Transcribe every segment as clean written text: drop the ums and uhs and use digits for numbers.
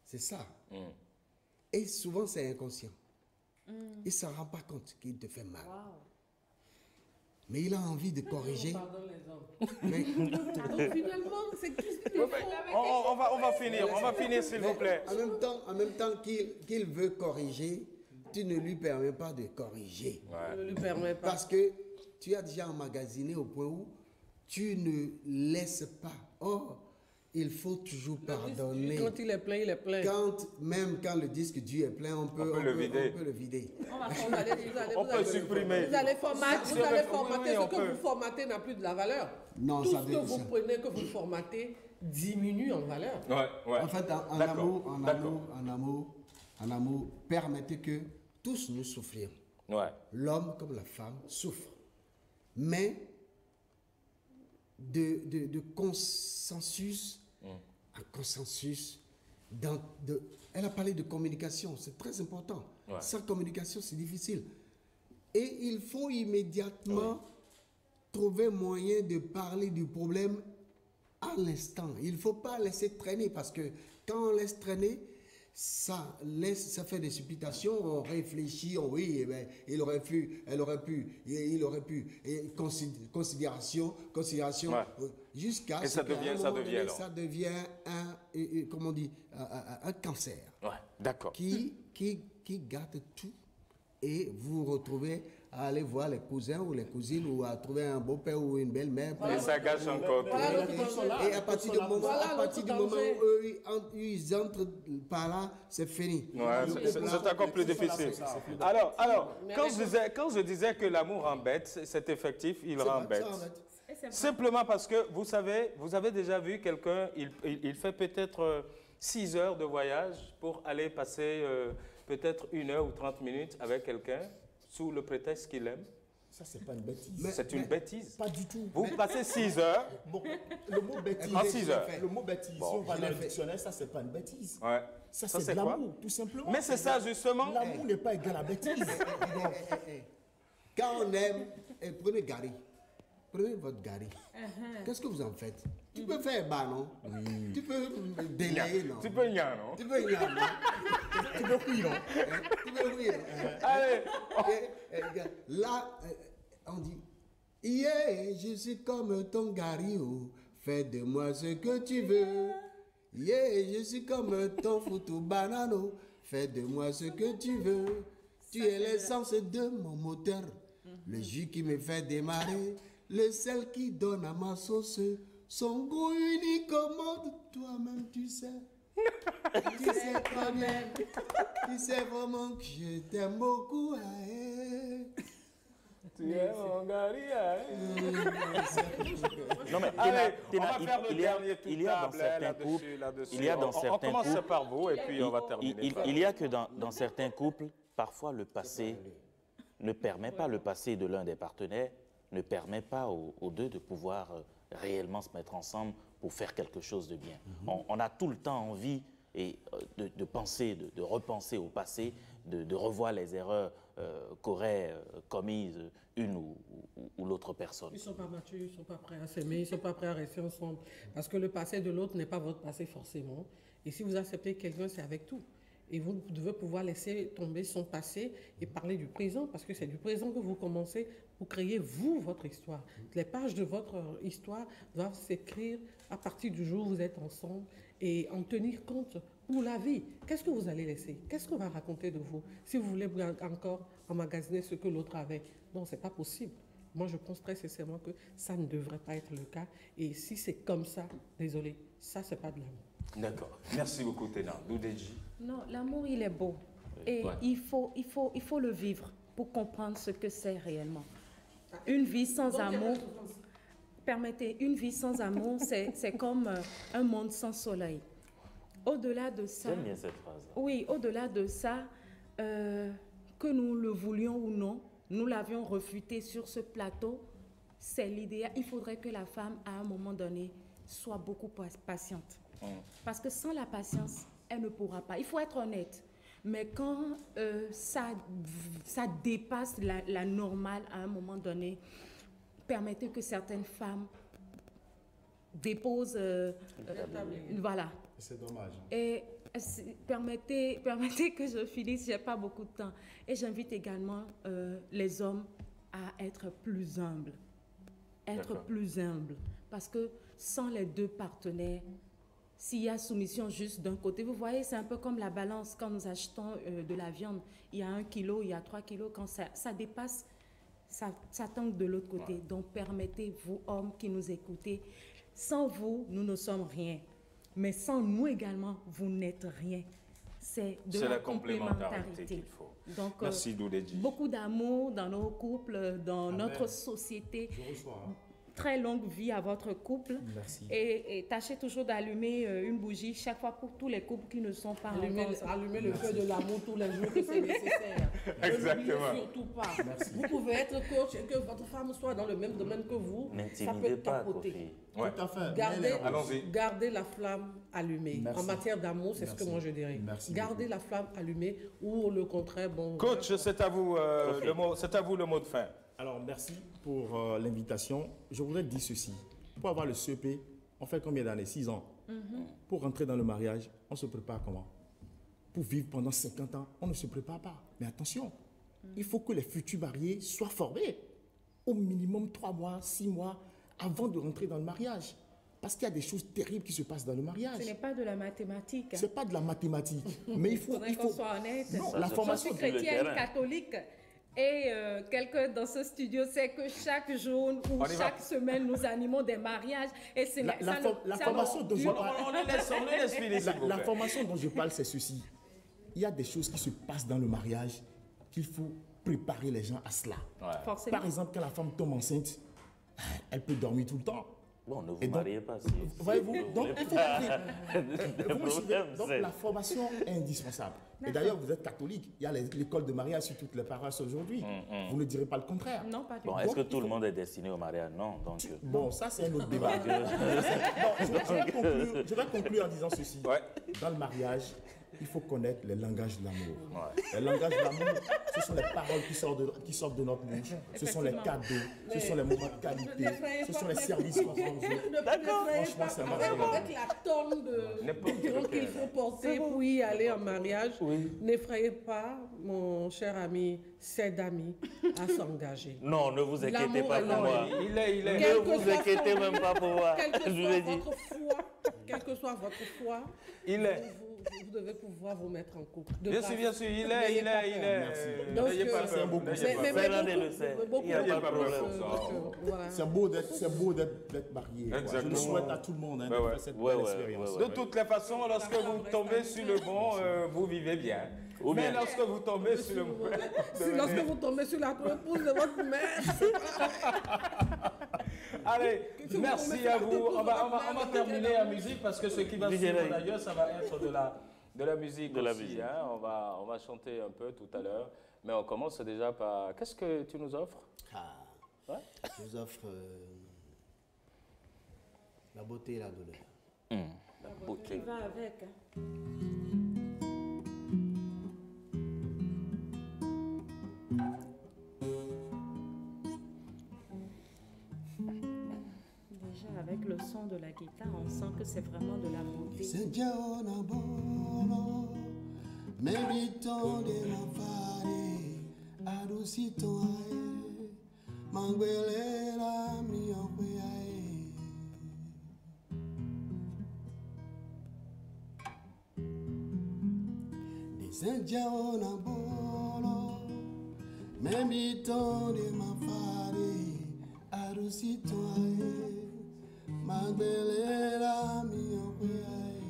C'est ça. Et souvent, c'est inconscient. Il ne s'en rend pas compte qu'il te fait mal. Wow. Mais il a envie de corriger. Pardonne les hommes. Mais Donc finalement, c'est qu'est-ce qu'il faut. On va finir s'il vous plaît. en même temps qu'il veut corriger, tu ne lui permets pas de corriger. Ne lui permet pas. Parce que tu as déjà emmagasiné au point où tu ne laisses pas. Or, il faut toujours pardonner. Quand il est plein, il est plein. Même quand le disque dur est plein, on peut le vider. On peut supprimer. Vous allez formater, Oui, ce on peut. que vous formatez n'a plus de la valeur. Non, Tout ça ce que vous prenez, que vous formatez, diminue en valeur. Ouais. En fait, en amour, permettez que tous nous souffrions. Ouais. L'homme comme la femme souffrent. Mais de consensus en consensus, elle a parlé de communication, c'est très important. Ouais. Sans communication, c'est difficile. Et il faut immédiatement trouver moyen de parler du problème à l'instant. Il ne faut pas laisser traîner parce que quand on laisse traîner, ça fait des supputations, on réfléchit, oui, eh ben, il aurait pu, elle aurait pu, il aurait pu, et considération, jusqu'à ce que ça devient comment on dit, un cancer. Ouais, d'accord. Qui gâte tout. Et vous vous retrouvez à aller voir les cousins ou les cousines ou à trouver un beau-père ou une belle-mère. Et ça gâche encore tout. Et à partir du moment où eux, ils entrent par là, c'est fini. Ouais, c'est encore plus difficile. Alors, quand je disais que l'amour embête, c'est effectif, il embête. Simplement parce que, vous avez déjà vu quelqu'un, il fait peut-être 6 heures de voyage pour aller passer peut-être 1 heure ou 30 minutes avec quelqu'un sous le prétexte qu'il aime. Ça, c'est pas une bêtise. C'est une bêtise. Pas du tout. Vous passez 6 heures. Bon, le mot bêtise, en 6 heures. Le mot bêtise, si on va dans le dictionnaire, ça, c'est pas une bêtise. Ouais. Ça, c'est de l'amour, tout simplement. Mais c'est ça, justement. L'amour n'est pas égal à bêtise. Quand on aime, prenez Gary. Prenez votre Gary. Qu'est-ce que vous en faites? Tu peux faire bas, non? Tu peux délayer, non? Tu peux nier, non? Tu peux nier, non? Tu veux oui, non? Tu peux oui, non? Allez. Là, on dit, yeah, je suis comme ton Gary, oh. Fais de moi ce que tu veux. Yeah, je suis comme ton foutu banano. Fais de moi ce que tu veux. Tu es l'essence de mon moteur. Le jus qui me fait démarrer. Le sel qui donne à ma sauce. Son goût unique au monde. Toi-même, tu sais. Tu sais toi-même. Tu sais vraiment que je t'aime beaucoup. Tu es mon Gary. Non mais Téna, il y a dans certains couples, On commence par vous et puis on va terminer. Il y a que dans certains couples, parfois le passé ne permet pas, le passé de l'un des partenaires ne permet pas aux deux de pouvoir réellement se mettre ensemble pour faire quelque chose de bien. On a tout le temps envie de penser, de repenser au passé, de revoir les erreurs qu'aurait commises une ou l'autre personne. Ils ne sont pas matures, ils ne sont pas prêts à s'aimer, ils ne sont pas prêts à rester ensemble. Parce que le passé de l'autre n'est pas votre passé forcément. Et si vous acceptez quelqu'un, c'est avec tout. Et vous devez pouvoir laisser tomber son passé et parler du présent, parce que c'est du présent que vous commencez pour créer, vous, votre histoire. Les pages de votre histoire doivent s'écrire à partir du jour où vous êtes ensemble et en tenir compte pour la vie. Qu'est-ce que vous allez laisser? Qu'est-ce qu'on va raconter de vous? Si vous voulez encore emmagasiner ce que l'autre avait. Non, ce n'est pas possible. Moi, je pense très sincèrement que ça ne devrait pas être le cas. Et si c'est comme ça, désolé, ça, ce n'est pas de l'amour. D'accord. Merci beaucoup, Téna. Doudeji. Non, l'amour, il est beau. Et il faut le vivre pour comprendre ce que c'est réellement. Une vie sans amour, permettez, une vie sans amour, c'est comme un monde sans soleil. Au-delà de ça... J'aime bien cette phrase. Oui, au-delà de ça, que nous le voulions ou non, nous l'avions refuté sur ce plateau, c'est l'idéal. Il faudrait que la femme, à un moment donné, soit beaucoup patiente. Parce que sans la patience, elle ne pourra pas. Il faut être honnête. Mais quand ça dépasse la normale à un moment donné, permettez que certaines femmes dépose... voilà. C'est dommage. Et permettez que je finisse, je n'ai pas beaucoup de temps. Et j'invite également les hommes à être plus humbles. Être plus humbles. Parce que sans les deux partenaires, s'il y a soumission juste d'un côté, vous voyez, c'est un peu comme la balance quand nous achetons de la viande. Il y a 1 kilo, il y a 3 kilos. Quand ça dépasse, ça tangue de l'autre côté. Ouais. Donc, permettez, vous, hommes qui nous écoutez, sans vous, nous ne sommes rien. Mais sans nous également, vous n'êtes rien. C'est de la complémentarité qu'il faut. Donc, merci, beaucoup d'amour dans nos couples, dans notre société. Je reçois. Très longue vie à votre couple. Merci. Et tâchez toujours d'allumer une bougie chaque fois pour tous les couples qui ne sont pas allumer le feu de l'amour tous les jours que c'est nécessaire. Exactement. Ne surtout pas. Merci. Vous pouvez être coach et que votre femme soit dans le même domaine que vous. Ça peut capoter. Ouais. Tout à fait. Gardez la flamme allumée. Merci. En matière d'amour, c'est ce que moi je dirais. Merci gardez beaucoup. la flamme allumée ou le contraire. Bon. Coach, c'est à vous le mot de fin. Alors, merci pour l'invitation. Je voudrais dire ceci. Pour avoir le CEP, on fait combien d'années? 6 ans. Pour rentrer dans le mariage, on se prépare comment? Pour vivre pendant 50 ans, on ne se prépare pas. Mais attention, il faut que les futurs mariés soient formés. Au minimum 3 mois, 6 mois, avant de rentrer dans le mariage. Parce qu'il y a des choses terribles qui se passent dans le mariage. Ce n'est pas de la mathématique. Ce n'est pas de la mathématique. Mais il faut qu'on soit honnête. Non, la formation. Je suis chrétienne, catholique. Et quelqu'un dans ce studio sait que chaque jour ou chaque semaine, nous animons des mariages. Et c'est la formation dont je parle. On les laisse filer. La formation dont je parle, c'est ceci. Il y a des choses qui se passent dans le mariage qu'il faut préparer les gens à cela. Ouais. Par exemple, quand la femme tombe enceinte, elle peut dormir tout le temps. Bon, ne vous mariez pas. Voyez-vous, donc il faut donc la formation est indispensable. Et d'ailleurs, vous êtes catholique. Il y a l'école de mariage sur toutes les paroisses aujourd'hui. Vous ne direz pas le contraire. Non, pas du tout. Bon, est-ce que tout le monde est destiné au mariage? Non. Donc, bon, ça, c'est un autre débat. Je vais conclure en disant ceci. Ouais. Dans le mariage, il faut connaître les langages de l'amour. Ouais. Les langages de l'amour, ce sont les paroles qui sortent de notre bouche. Ce sont les cadeaux, ce sont les moments de qualité, ce sont les services qu'on rend aux autres. D'accord. Franchement, c'est avec la tonne de qu'il faut porter pour y aller en mariage. Oui. N'effrayez pas, mon cher ami, ses amis, à s'engager. Non, ne vous inquiétez pas pour moi. Ne vous inquiétez même pas pour moi. Quelle que soit votre foi, vous devez pouvoir vous mettre en couple. Bien sûr, il est. N'ayez pas peur. Fernandez le sait. Il n'y a pas de problème. C'est beau d'être marié. Je le souhaite à tout le monde de faire cette belle expérience. De toutes les façons, lorsque vous tombez sur le bon, vous vivez bien. Mais lorsque vous tombez sur le lorsque vous tombez sur la épouse de votre mère. Allez, merci à vous. On va terminer en musique parce que ce qui va suivre d'ailleurs, ça va être de la musique aussi. Hein. On va chanter un peu tout à l'heure. Mais on commence déjà par... Qu'est-ce que tu nous offres? Je vous offre la beauté et la douleur. La beauté. Va avec. Avec le son de la guitare, on sent que c'est vraiment de la montée. Magbelera mi ope aye.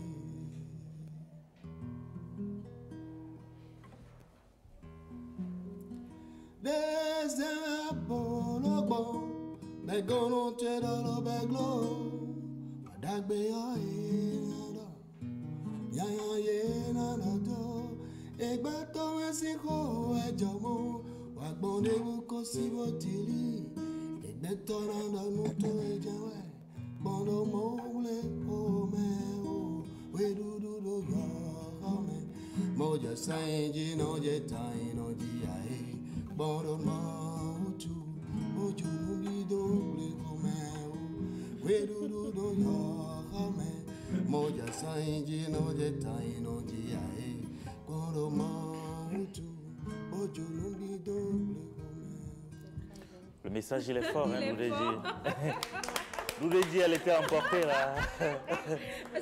Desde apologo, begono te dolo beglo, madagbe yo nado, ya nado, egba to mesiko ejomo, wagbonde buko sibotili, egbe to nando nuto ejawe. Bono mole o we do yo me moja sanji no je tai no ji ai bono ma tu ojo no bi do le o Le message, il est fort, hein, Lourédi, elle était emportée là.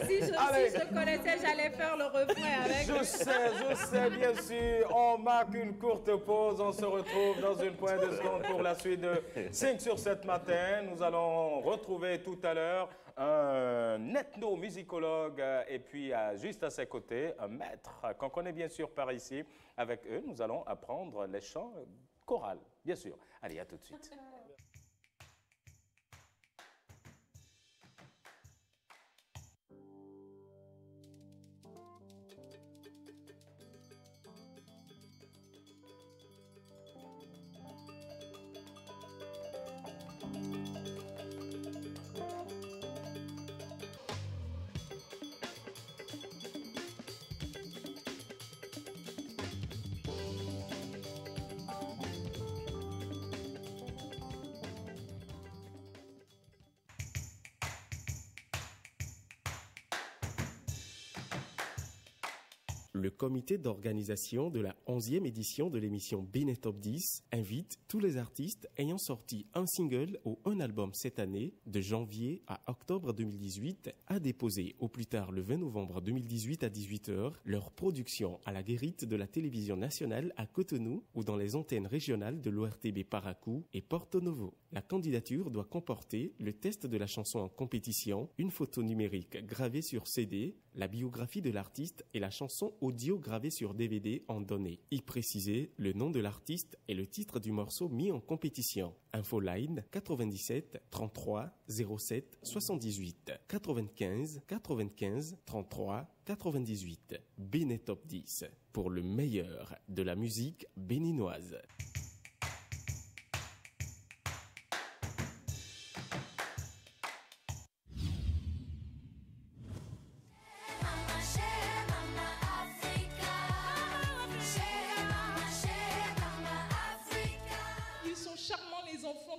Si je connaissais, j'allais faire le refrain avec. Je sais, bien sûr. On marque une courte pause. On se retrouve dans une poignée de secondes pour la suite de 5 sur 7 matin. Nous allons retrouver tout à l'heure un ethnomusicologue et puis juste à ses côtés, un maître qu'on connaît bien sûr par ici. Avec eux, nous allons apprendre les chants chorales, bien sûr. Allez, à tout de suite. Le comité d'organisation de la 11e édition de l'émission Bénin Top 10 invite tous les artistes ayant sorti un single ou un album cette année, de janvier à octobre 2018, à déposer au plus tard le 20 novembre 2018 à 18h leur production à la guérite de la télévision nationale à Cotonou ou dans les antennes régionales de l'ORTB Paracou et Porto Novo. La candidature doit comporter le test de la chanson en compétition, une photo numérique gravée sur CD, la biographie de l'artiste et la chanson audio gravée sur DVD en données. Y préciser le nom de l'artiste et le titre du morceau mis en compétition. Infoline 97 33 07 78 95 95 33 98. Bénin Top 10 pour le meilleur de la musique béninoise.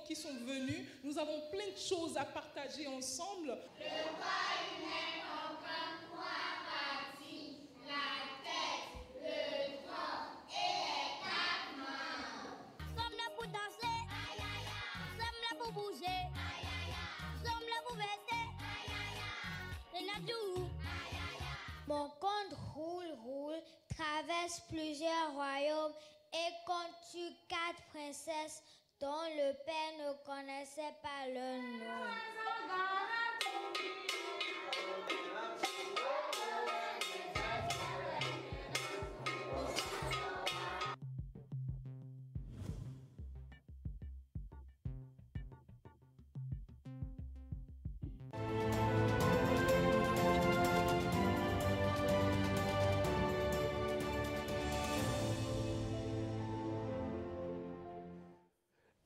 Qui sont venus, nous avons plein de choses à partager ensemble. Le corps humain comprend 3 parties, la tête, le tronc et les 4 membres. Sommes là pour danser, aïe aïe aïe. Sommes là pour bouger, aïe aïe aïe. Sommes là pour verser, aïe aïe aïe. Et Nadou, aïe aïe aïe. Mon conte roule, traverse plusieurs royaumes et compte sur 4 princesses dont le père ne connaissait pas le nom.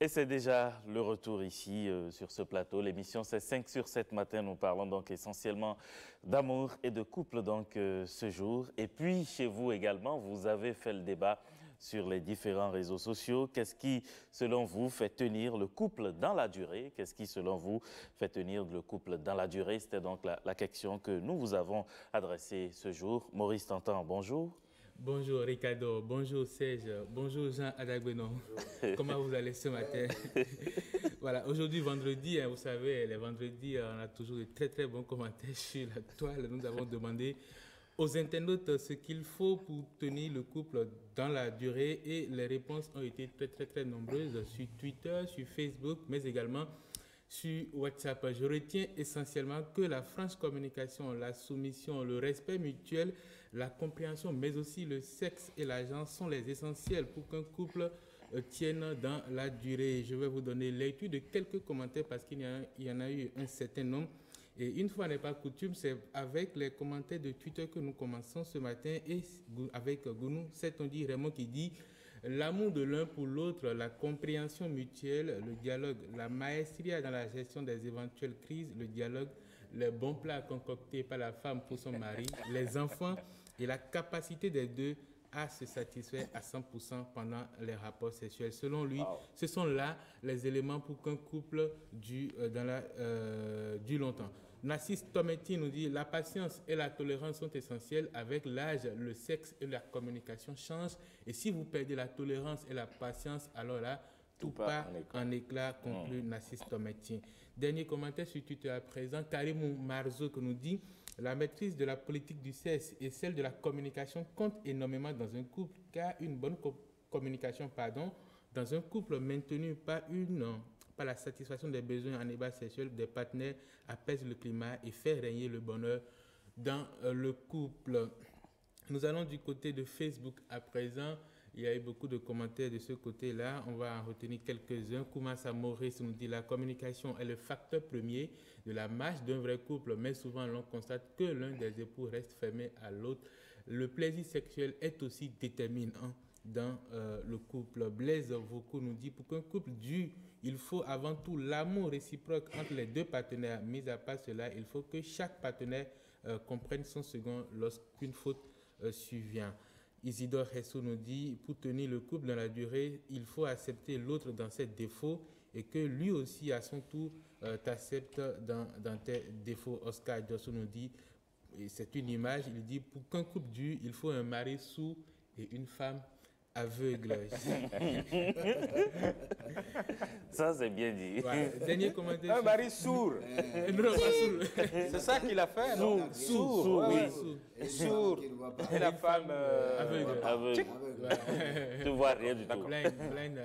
Et c'est déjà le retour ici sur ce plateau. L'émission c'est 5 sur 7 matin. Nous parlons donc essentiellement d'amour et de couple donc ce jour. Et puis chez vous également, vous avez fait le débat sur les différents réseaux sociaux. Qu'est-ce qui, selon vous, fait tenir le couple dans la durée? Qu'est-ce qui, selon vous, fait tenir le couple dans la durée? C'était donc la question que nous vous avons adressée ce jour. Maurice Tantan, bonjour. Bonjour Ricardo, bonjour Serge, bonjour Jean Adagbenon. Comment vous allez ce matin? Voilà, aujourd'hui vendredi, vous savez, les vendredis, on a toujours de très très bons commentaires sur la toile. Nous avons demandé aux internautes ce qu'il faut pour tenir le couple dans la durée et les réponses ont été très très nombreuses sur Twitter, sur Facebook, mais également sur WhatsApp. Je retiens essentiellement que la franche communication, la soumission, le respect mutuel, la compréhension, mais aussi le sexe et l'argent sont les essentiels pour qu'un couple tienne dans la durée. Je vais vous donner lecture de quelques commentaires parce qu'il y en a eu un certain nombre. Et une fois n'est pas coutume, c'est avec les commentaires de Twitter que nous commençons ce matin et avec Gounou, c'est-on dit Raymond qui dit l'amour de l'un pour l'autre, la compréhension mutuelle, le dialogue, la maestria dans la gestion des éventuelles crises, le dialogue, les bons plats concoctés par la femme pour son mari, les enfants et la capacité des deux à se satisfaire à 100% pendant les rapports sexuels. Selon lui, ce sont là les éléments pour qu'un couple dure longtemps. Narcisse Tometti nous dit « La patience et la tolérance sont essentielles. Avec l'âge, le sexe et la communication changent. Et si vous perdez la tolérance et la patience, alors là, tout part en éclat, conclut Narcisse Tometti. » Dernier commentaire sur Twitter à présent, Karim Marzo qui nous dit « La maîtrise de la politique du sexe et celle de la communication compte énormément dans un couple, car une bonne communication, dans un couple maintenu par la satisfaction des besoins en ébat sexuel des partenaires apaise le climat et fait régner le bonheur dans le couple. » Nous allons du côté de Facebook à présent. Il y a eu beaucoup de commentaires de ce côté-là. On va en retenir quelques-uns. Koumassa Maurice nous dit « La communication est le facteur premier de la marche d'un vrai couple, mais souvent l'on constate que l'un des époux reste fermé à l'autre. Le plaisir sexuel est aussi déterminant dans le couple. » Blaise Vaucou nous dit « Pour qu'un couple dure, il faut avant tout l'amour réciproque entre les deux partenaires. Mis à part cela, il faut que chaque partenaire comprenne son second lorsqu'une faute survient. » Isidore Hessou nous dit « Pour tenir le couple dans la durée, il faut accepter l'autre dans ses défauts et que lui aussi, à son tour, t'accepte dans tes défauts. » Oscar Josso nous dit, et c'est une image, il dit « Pour qu'un couple dure, il faut un mari sourd et une femme aveugle. » Ça, c'est bien dit. Ouais. Dernier commentaire. Un mari sourd. Non, pas sourd. C'est ça qu'il a fait, non? Sourd, oui. Sourd. Et la femme aveugle. Tu ne vois rien du tout. Blind.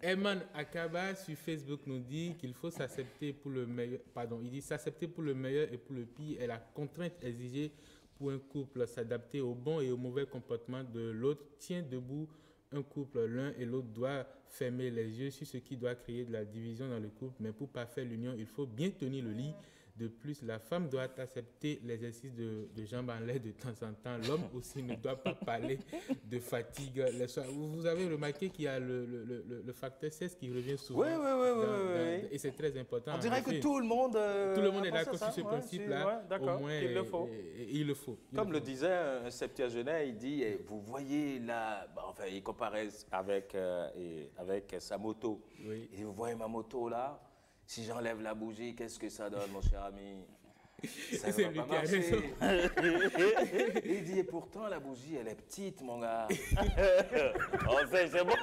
Eman Akaba sur Facebook nous dit qu'il faut s'accepter pour le meilleur. Il dit s'accepter pour le meilleur et pour le pire est la contrainte exigée pour un couple. S'adapter au bon et au mauvais comportement de l'autre tient debout un couple. L'un et l'autre doivent fermer les yeux sur ce qui doit créer de la division dans le couple, mais pour parfaire l'union, il faut bien tenir le lit. De plus, la femme doit accepter l'exercice de jambes en l'air de temps en temps. L'homme aussi ne doit pas parler de fatigue. Vous avez remarqué qu'il y a le facteur 16 qui revient souvent. Oui. Et c'est très important. On dirait que tout le monde est d'accord sur ce principe-là. D'accord, au moins, il le faut. Il le faut. Comme le disait un septuagénaire, il dit, vous voyez là, il comparait avec sa moto. Oui. Et vous voyez ma moto là? Si j'enlève la bougie, qu'est-ce que ça donne, mon cher ami? Ça ne va pas marcher. Il dit, et pourtant, la bougie, elle est petite, mon gars. C'est bon.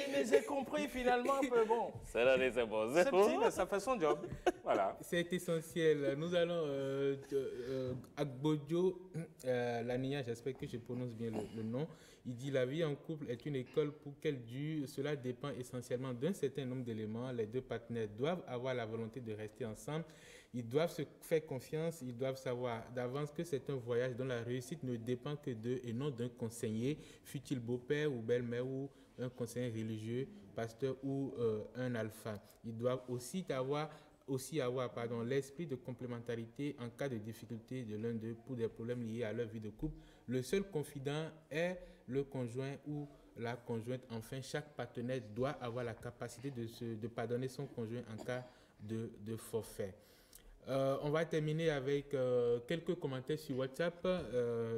Mais j'ai compris finalement un peu, bon. C'est bon. C'est petit, mais ça fait son job. Voilà. C'est essentiel. Nous allons Agbojo Lania, j'espère que je prononce bien le nom. Il dit la vie en couple est une école pour qu'elle dure. Cela dépend essentiellement d'un certain nombre d'éléments. Les deux partenaires doivent avoir la volonté de rester ensemble. Ils doivent se faire confiance. Ils doivent savoir d'avance que c'est un voyage dont la réussite ne dépend que d'eux et non d'un conseiller, fût-il beau-père ou belle-mère ou un conseiller religieux, pasteur ou un alpha. Ils doivent aussi avoir l'esprit de complémentarité en cas de difficulté de l'un d'eux pour des problèmes liés à leur vie de couple. Le seul confident est le conjoint ou la conjointe. Enfin, chaque partenaire doit avoir la capacité de pardonner son conjoint en cas de forfait. On va terminer avec quelques commentaires sur WhatsApp.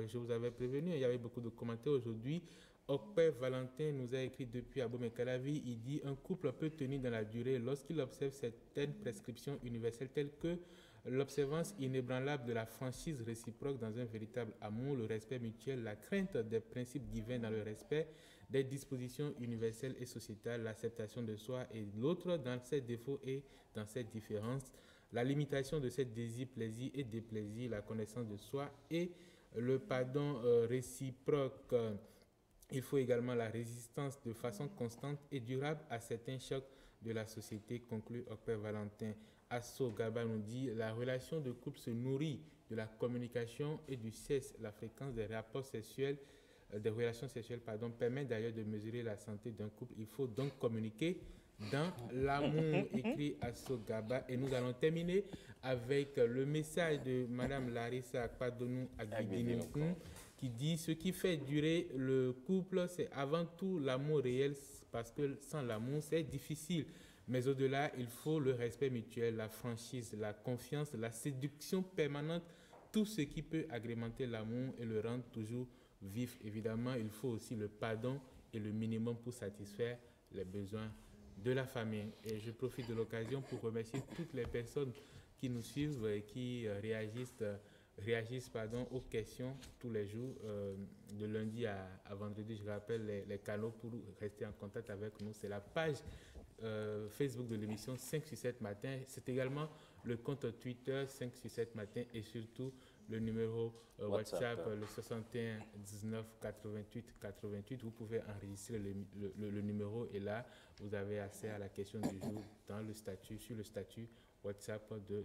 Je vous avais prévenu, il y avait beaucoup de commentaires aujourd'hui. Okpe Valentin nous a écrit depuis Abomey-Calavi. Il dit « Un couple peut tenir dans la durée lorsqu'il observe certaines prescriptions universelles telles que l'observance inébranlable de la franchise réciproque dans un véritable amour, le respect mutuel, la crainte des principes divins dans le respect des dispositions universelles et sociétales, l'acceptation de soi et de l'autre dans ses défauts et dans ses différences, la limitation de ses désirs, plaisirs et déplaisirs, la connaissance de soi et le pardon réciproque. Il faut également la résistance de façon constante et durable à certains chocs de la société, conclut Okpe Valentin. Asso Gaba nous dit « La relation de couple se nourrit de la communication et du sexe. La fréquence des rapports sexuels, des relations sexuelles, permet d'ailleurs de mesurer la santé d'un couple. Il faut donc communiquer dans l'amour », écrit Asso Gaba. Et nous allons terminer avec le message de Madame Larissa Akpadonou Agbidinemkoun, qui dit « Ce qui fait durer le couple, c'est avant tout l'amour réel, parce que sans l'amour, c'est difficile. Mais au-delà, il faut le respect mutuel, la franchise, la confiance, la séduction permanente tout ce qui peut agrémenter l'amour et le rendre toujours vif. Évidemment, il faut aussi le pardon et le minimum pour satisfaire les besoins de la famille. Et je profite de l'occasion pour remercier toutes les personnes qui nous suivent et qui réagissent aux questions tous les jours, de lundi à vendredi. Je rappelle les canaux pour rester en contact avec nous. C'est la page Facebook de l'émission 567 Matin. C'est également le compte Twitter 567 Matin et surtout le numéro WhatsApp, le 61 19 88 88. Vous pouvez enregistrer le numéro et là, vous avez accès à la question du jour dans le statut, sur le statut WhatsApp de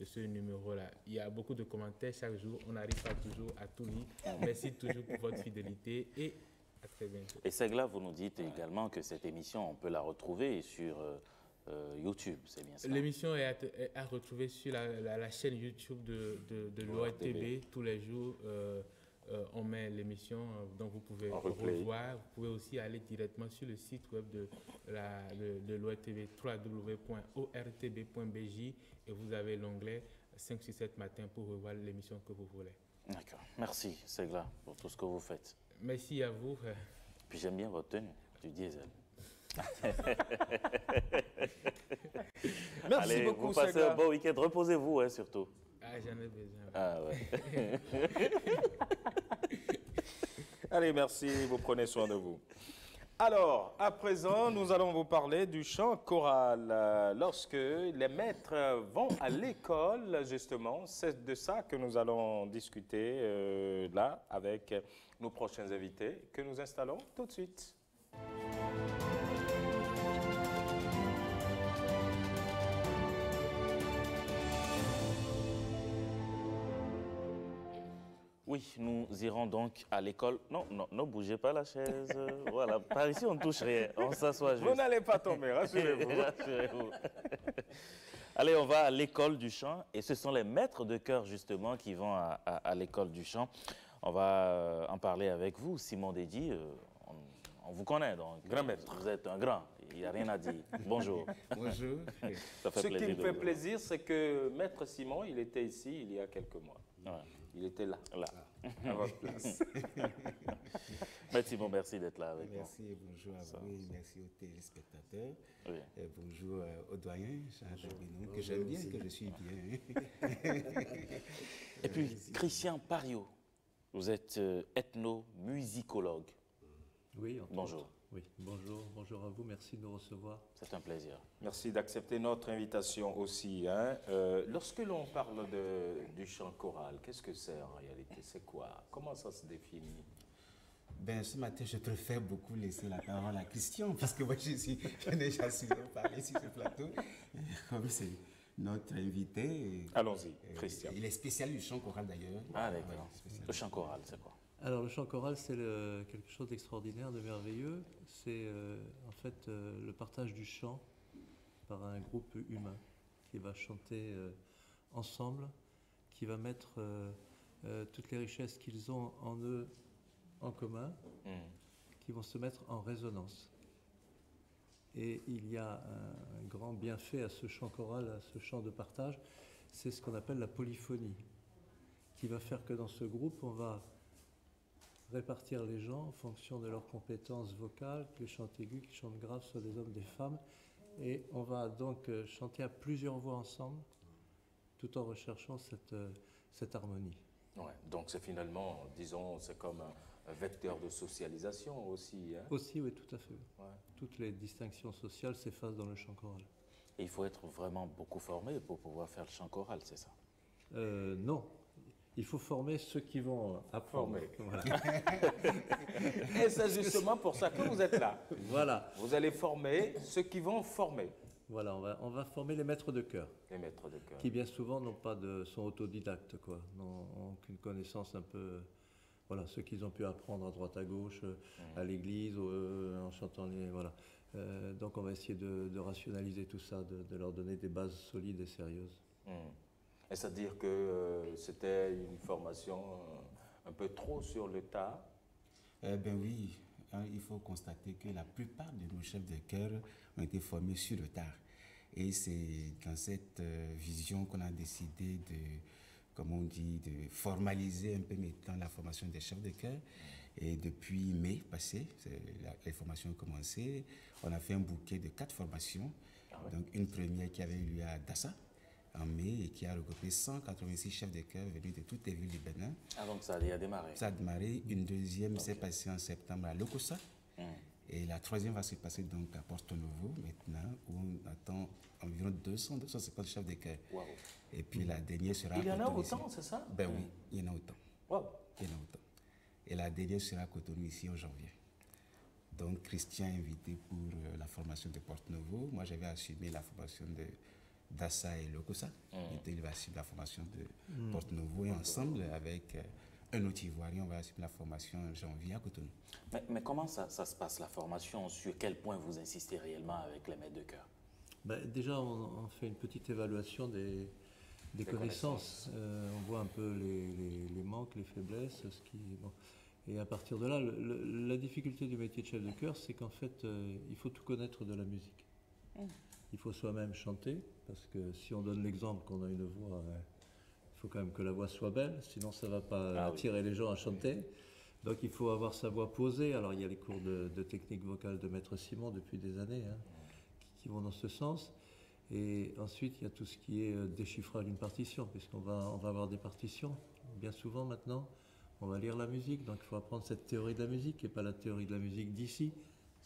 ce numéro-là. Il y a beaucoup de commentaires chaque jour. On n'arrive pas toujours à tout lire. Merci toujours pour votre fidélité et à très bientôt. Et Segla, vous nous dites également que cette émission, on peut la retrouver sur YouTube, c'est bien ça? L'émission est à retrouver sur la chaîne YouTube de l'ORTB. Tous les jours, on met l'émission, donc vous pouvez revoir. Vous pouvez aussi aller directement sur le site web de l'ORTB, www.ortb.bj, et vous avez l'onglet 567 Matin pour revoir l'émission que vous voulez. D'accord. Merci, Segla, pour tout ce que vous faites. Merci à vous. Puis j'aime bien votre tenue, du diesel. Merci Allez, beaucoup, vous passez Segla. un bon week-end. Reposez-vous, hein, surtout. Ah, j'en ai besoin. Ah ouais. Allez, merci, vous prenez soin de vous. Alors, à présent, nous allons vous parler du chant choral. Lorsque les maîtres vont à l'école, justement, c'est de ça que nous allons discuter là avec nos prochains invités que nous installons tout de suite. Oui, nous irons donc à l'école. Non, non, ne bougez pas la chaise. Voilà, par ici on ne touche rien, on s'assoit juste. Vous n'allez pas tomber, rassurez-vous. Rassurez-vous. Allez, on va à l'école du chant et ce sont les maîtres de chœur justement qui vont à l'école du chant. On va en parler avec vous, Simon Dédi. On vous connaît donc. Grand maître. Vous êtes un grand, il n'y a rien à dire. Bonjour. Bonjour. Ça fait Ce qui me fait vous plaisir, c'est que Maître Simon, il était ici il y a quelques mois. Ouais. Il était là, à votre place. Maître Simon, merci d'être là avec nous. Merci et bonjour à vous et merci aux téléspectateurs. Oui. Et bonjour au doyen, Jean-Jacques, que j'aime bien, que je suis bien. Et puis, Christian Pariot, vous êtes ethnomusicologue. Oui, bonjour. Oui, bonjour à vous, merci de nous recevoir. C'est un plaisir. Merci d'accepter notre invitation aussi. Hein. Lorsque l'on parle du chant choral, qu'est-ce que c'est en réalité? C'est quoi? Comment ça se définit? Ben, ce matin, je préfère beaucoup laisser la parole à Christian, parce que moi, je n'ai jamais su parler sur ce plateau. Comme c'est notre invité. Allons-y, Christian. Il est spécialiste du chant choral d'ailleurs. Ah, d'accord. Le chant choral, c'est quoi? Alors, le chant choral, c'est quelque chose d'extraordinaire, de merveilleux. C'est en fait le partage du chant par un groupe humain qui va chanter ensemble, qui va mettre toutes les richesses qu'ils ont en eux en commun, qui vont se mettre en résonance. Et il y a un grand bienfait à ce chant choral, à ce chant de partage, c'est ce qu'on appelle la polyphonie, qui va faire que dans ce groupe, on va répartir les gens en fonction de leurs compétences vocales, que les chantent aigus, qu'ils chantent graves, soit des hommes, des femmes. Et on va donc chanter à plusieurs voix ensemble, tout en recherchant cette harmonie. Ouais, donc c'est finalement, disons, c'est comme un vecteur de socialisation aussi. Hein? Aussi, oui, tout à fait. Ouais. Toutes les distinctions sociales s'effacent dans le chant choral. Et il faut être vraiment beaucoup formé pour pouvoir faire le chant choral, c'est ça? Non. Il faut former ceux qui vont apprendre. Voilà. Et c'est justement pour ça que vous êtes là. Voilà. Vous allez former ceux qui vont former. Voilà, on va former les maîtres de chœur. Les maîtres de chœur. Qui bien souvent sont autodidactes, quoi, n'ont aucune connaissance un peu. Voilà, ceux qu'ils ont pu apprendre à droite à gauche, à l'église, en chantant les. Voilà. Donc on va essayer de rationaliser tout ça, de leur donner des bases solides et sérieuses. Et c'est-à-dire que c'était une formation un peu trop sur le tas? Ben oui, hein, il faut constater que la plupart de nos chefs de chœur ont été formés sur le tard. Et c'est dans cette vision qu'on a décidé comme on dit, de formaliser un peu maintenant la formation des chefs de chœur. Et depuis mai passé, les formations ont commencé. On a fait un bouquet de 4 formations. Donc une première qui avait eu lieu à Dassa en mai et qui a regroupé 186 chefs de chœur venus de toutes les villes du Bénin. Ah, donc ça a démarré. Ça a démarré. Une deuxième s'est passée en septembre à Lokossa. Et la troisième va se passer donc à Porto Novo maintenant, où on attend environ 250 chefs de chœur. Wow. Et puis la dernière sera... Il y en a autant, c'est ça? Ben oui, il y en a autant. Wow. Il y en a autant. Et la dernière sera à Cotonou ici en janvier. Donc Christian est invité pour la formation de Porto Novo. Moi j'avais assumé la formation de Dassa et Lokossa. Et il va assumer la formation de Porto Novo. Et ensemble avec un autre Ivoirien, on va assumer la formation en janvier à Cotonou. Mais comment ça se passe, la formation? Sur quel point vous insistez réellement avec les maîtres de chœur? Déjà, on fait une petite évaluation des connaissances. On voit un peu les manques, les faiblesses. Et à partir de là, la difficulté du métier de chef de chœur, c'est qu'en fait, il faut tout connaître de la musique. Il faut soi-même chanter, parce que si on donne l'exemple qu'on a une voix, il faut quand même que la voix soit belle, sinon ça ne va pas attirer les gens à chanter. Donc il faut avoir sa voix posée. Alors il y a les cours de technique vocale de Maître Simon depuis des années, qui vont dans ce sens. Et ensuite, il y a tout ce qui est déchiffrage d'une partition, puisqu'on va avoir des partitions, bien souvent maintenant. On va lire la musique, donc il faut apprendre cette théorie de la musique, qui n'est pas la théorie de la musique d'ici,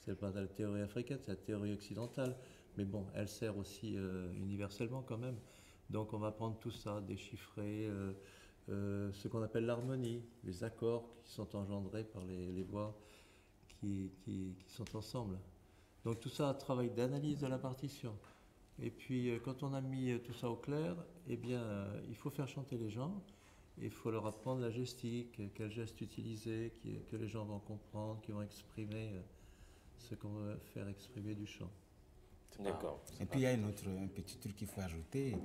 c'est pas la théorie africaine, c'est la théorie occidentale. Mais bon, elle sert aussi universellement quand même. Donc on va apprendre tout ça, déchiffrer ce qu'on appelle l'harmonie, les accords qui sont engendrés par les voix qui sont ensemble. Donc tout ça, travail d'analyse de la partition. Et puis quand on a mis tout ça au clair, eh bien il faut faire chanter les gens, il faut leur apprendre la gestique, quels gestes utiliser, que les gens vont comprendre, qui vont exprimer ce qu'on veut faire exprimer du chant. D'accord. Et puis il y a un petit truc qu'il faut ajouter.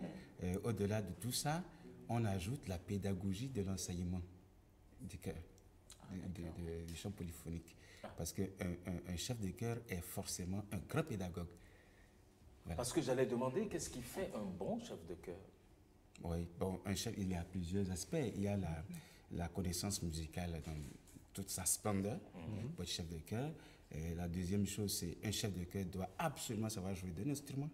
Au-delà de tout ça, on ajoute la pédagogie de l'enseignement du chœur, du chant polyphonique. Parce qu'un chef de chœur est forcément un grand pédagogue. Voilà. Parce que j'allais demander, qu'est-ce qui fait un bon chef de chœur? Oui, bon, un chef, il y a plusieurs aspects. Il y a la connaissance musicale dans toute sa splendeur pour être chef de chœur. La deuxième chose, c'est un chef de chœur doit absolument savoir jouer d'un instrument.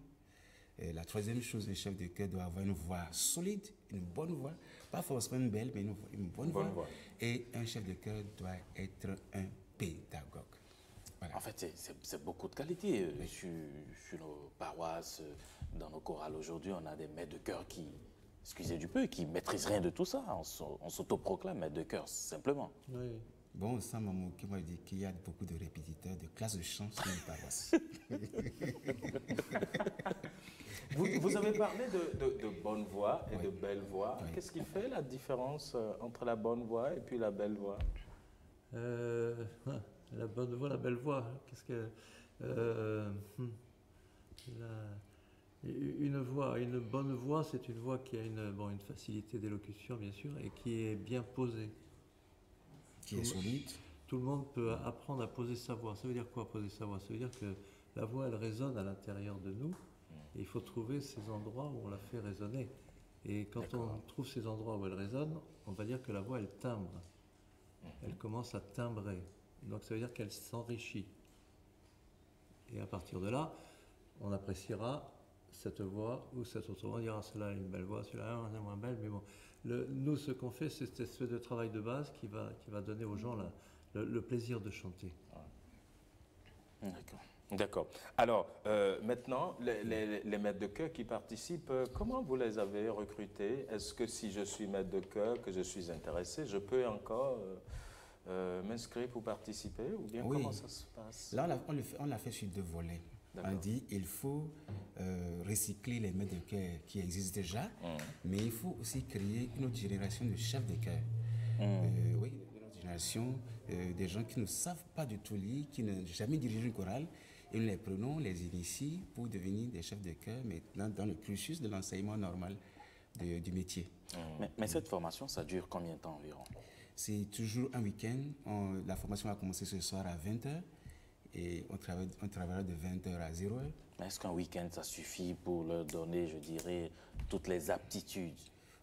Et la troisième chose, un chef de chœur doit avoir une voix solide, une bonne voix, pas forcément une belle, mais une bonne voix. Et un chef de chœur doit être un pédagogue. Voilà. En fait, c'est beaucoup de qualité. Sur nos paroisses, dans nos chorales aujourd'hui, on a des maîtres de chœur qui, excusez du peu, qui maîtrisent rien de tout ça. On s'autoproclame maître de chœur, simplement. Oui. Bon, ça m'a moqué, moi, dit qu'il y a beaucoup de répétiteurs de classes de chant sur les paroisses. Vous avez parlé de bonne voix et de belle voix. Qu'est-ce qui fait la différence entre la bonne voix et puis la belle voix? La bonne voix, la belle voix. Qu'est-ce que une bonne voix, c'est une voix qui a une facilité d'élocution, bien sûr, et qui est bien posée. Qui est solide. Tout le monde peut apprendre à poser sa voix. Ça veut dire quoi, poser sa voix? Ça veut dire que la voix, elle résonne à l'intérieur de nous. Et il faut trouver ces endroits où on la fait résonner. Et quand on trouve ces endroits où elle résonne, on va dire que la voix, elle timbre. Elle commence à timbrer. Donc ça veut dire qu'elle s'enrichit. Et à partir de là, on appréciera cette voix ou cette autre voix. On dira, celle-là a une belle voix, celle-là est moins belle. Mais bon, nous, ce qu'on fait, c'est cette espèce de travail de base qui va donner aux gens le plaisir de chanter. D'accord. Alors, maintenant, les maîtres de chœur qui participent, comment vous les avez recrutés? Est-ce que si je suis maître de chœur, que je suis intéressé, je peux encore m'inscrire pour participer? Ou bien comment ça se passe? Là, on l'a fait sur 2 volets. On dit il faut recycler les maîtres de chœur qui existent déjà, mais il faut aussi créer une autre génération de chefs de chœur. Oui, une autre génération, des gens qui ne savent pas du tout lire, qui n'ont jamais dirigé une chorale. Et nous les prenons, les initie pour devenir des chefs de chœur maintenant dans le cursus de l'enseignement normal du métier. Mais cette formation, ça dure combien de temps environ? C'est toujours un week-end. La formation va commencer ce soir à 20h et on travaillera de 20h à 0h. Mais est-ce qu'un week-end, ça suffit pour leur donner, je dirais, toutes les aptitudes?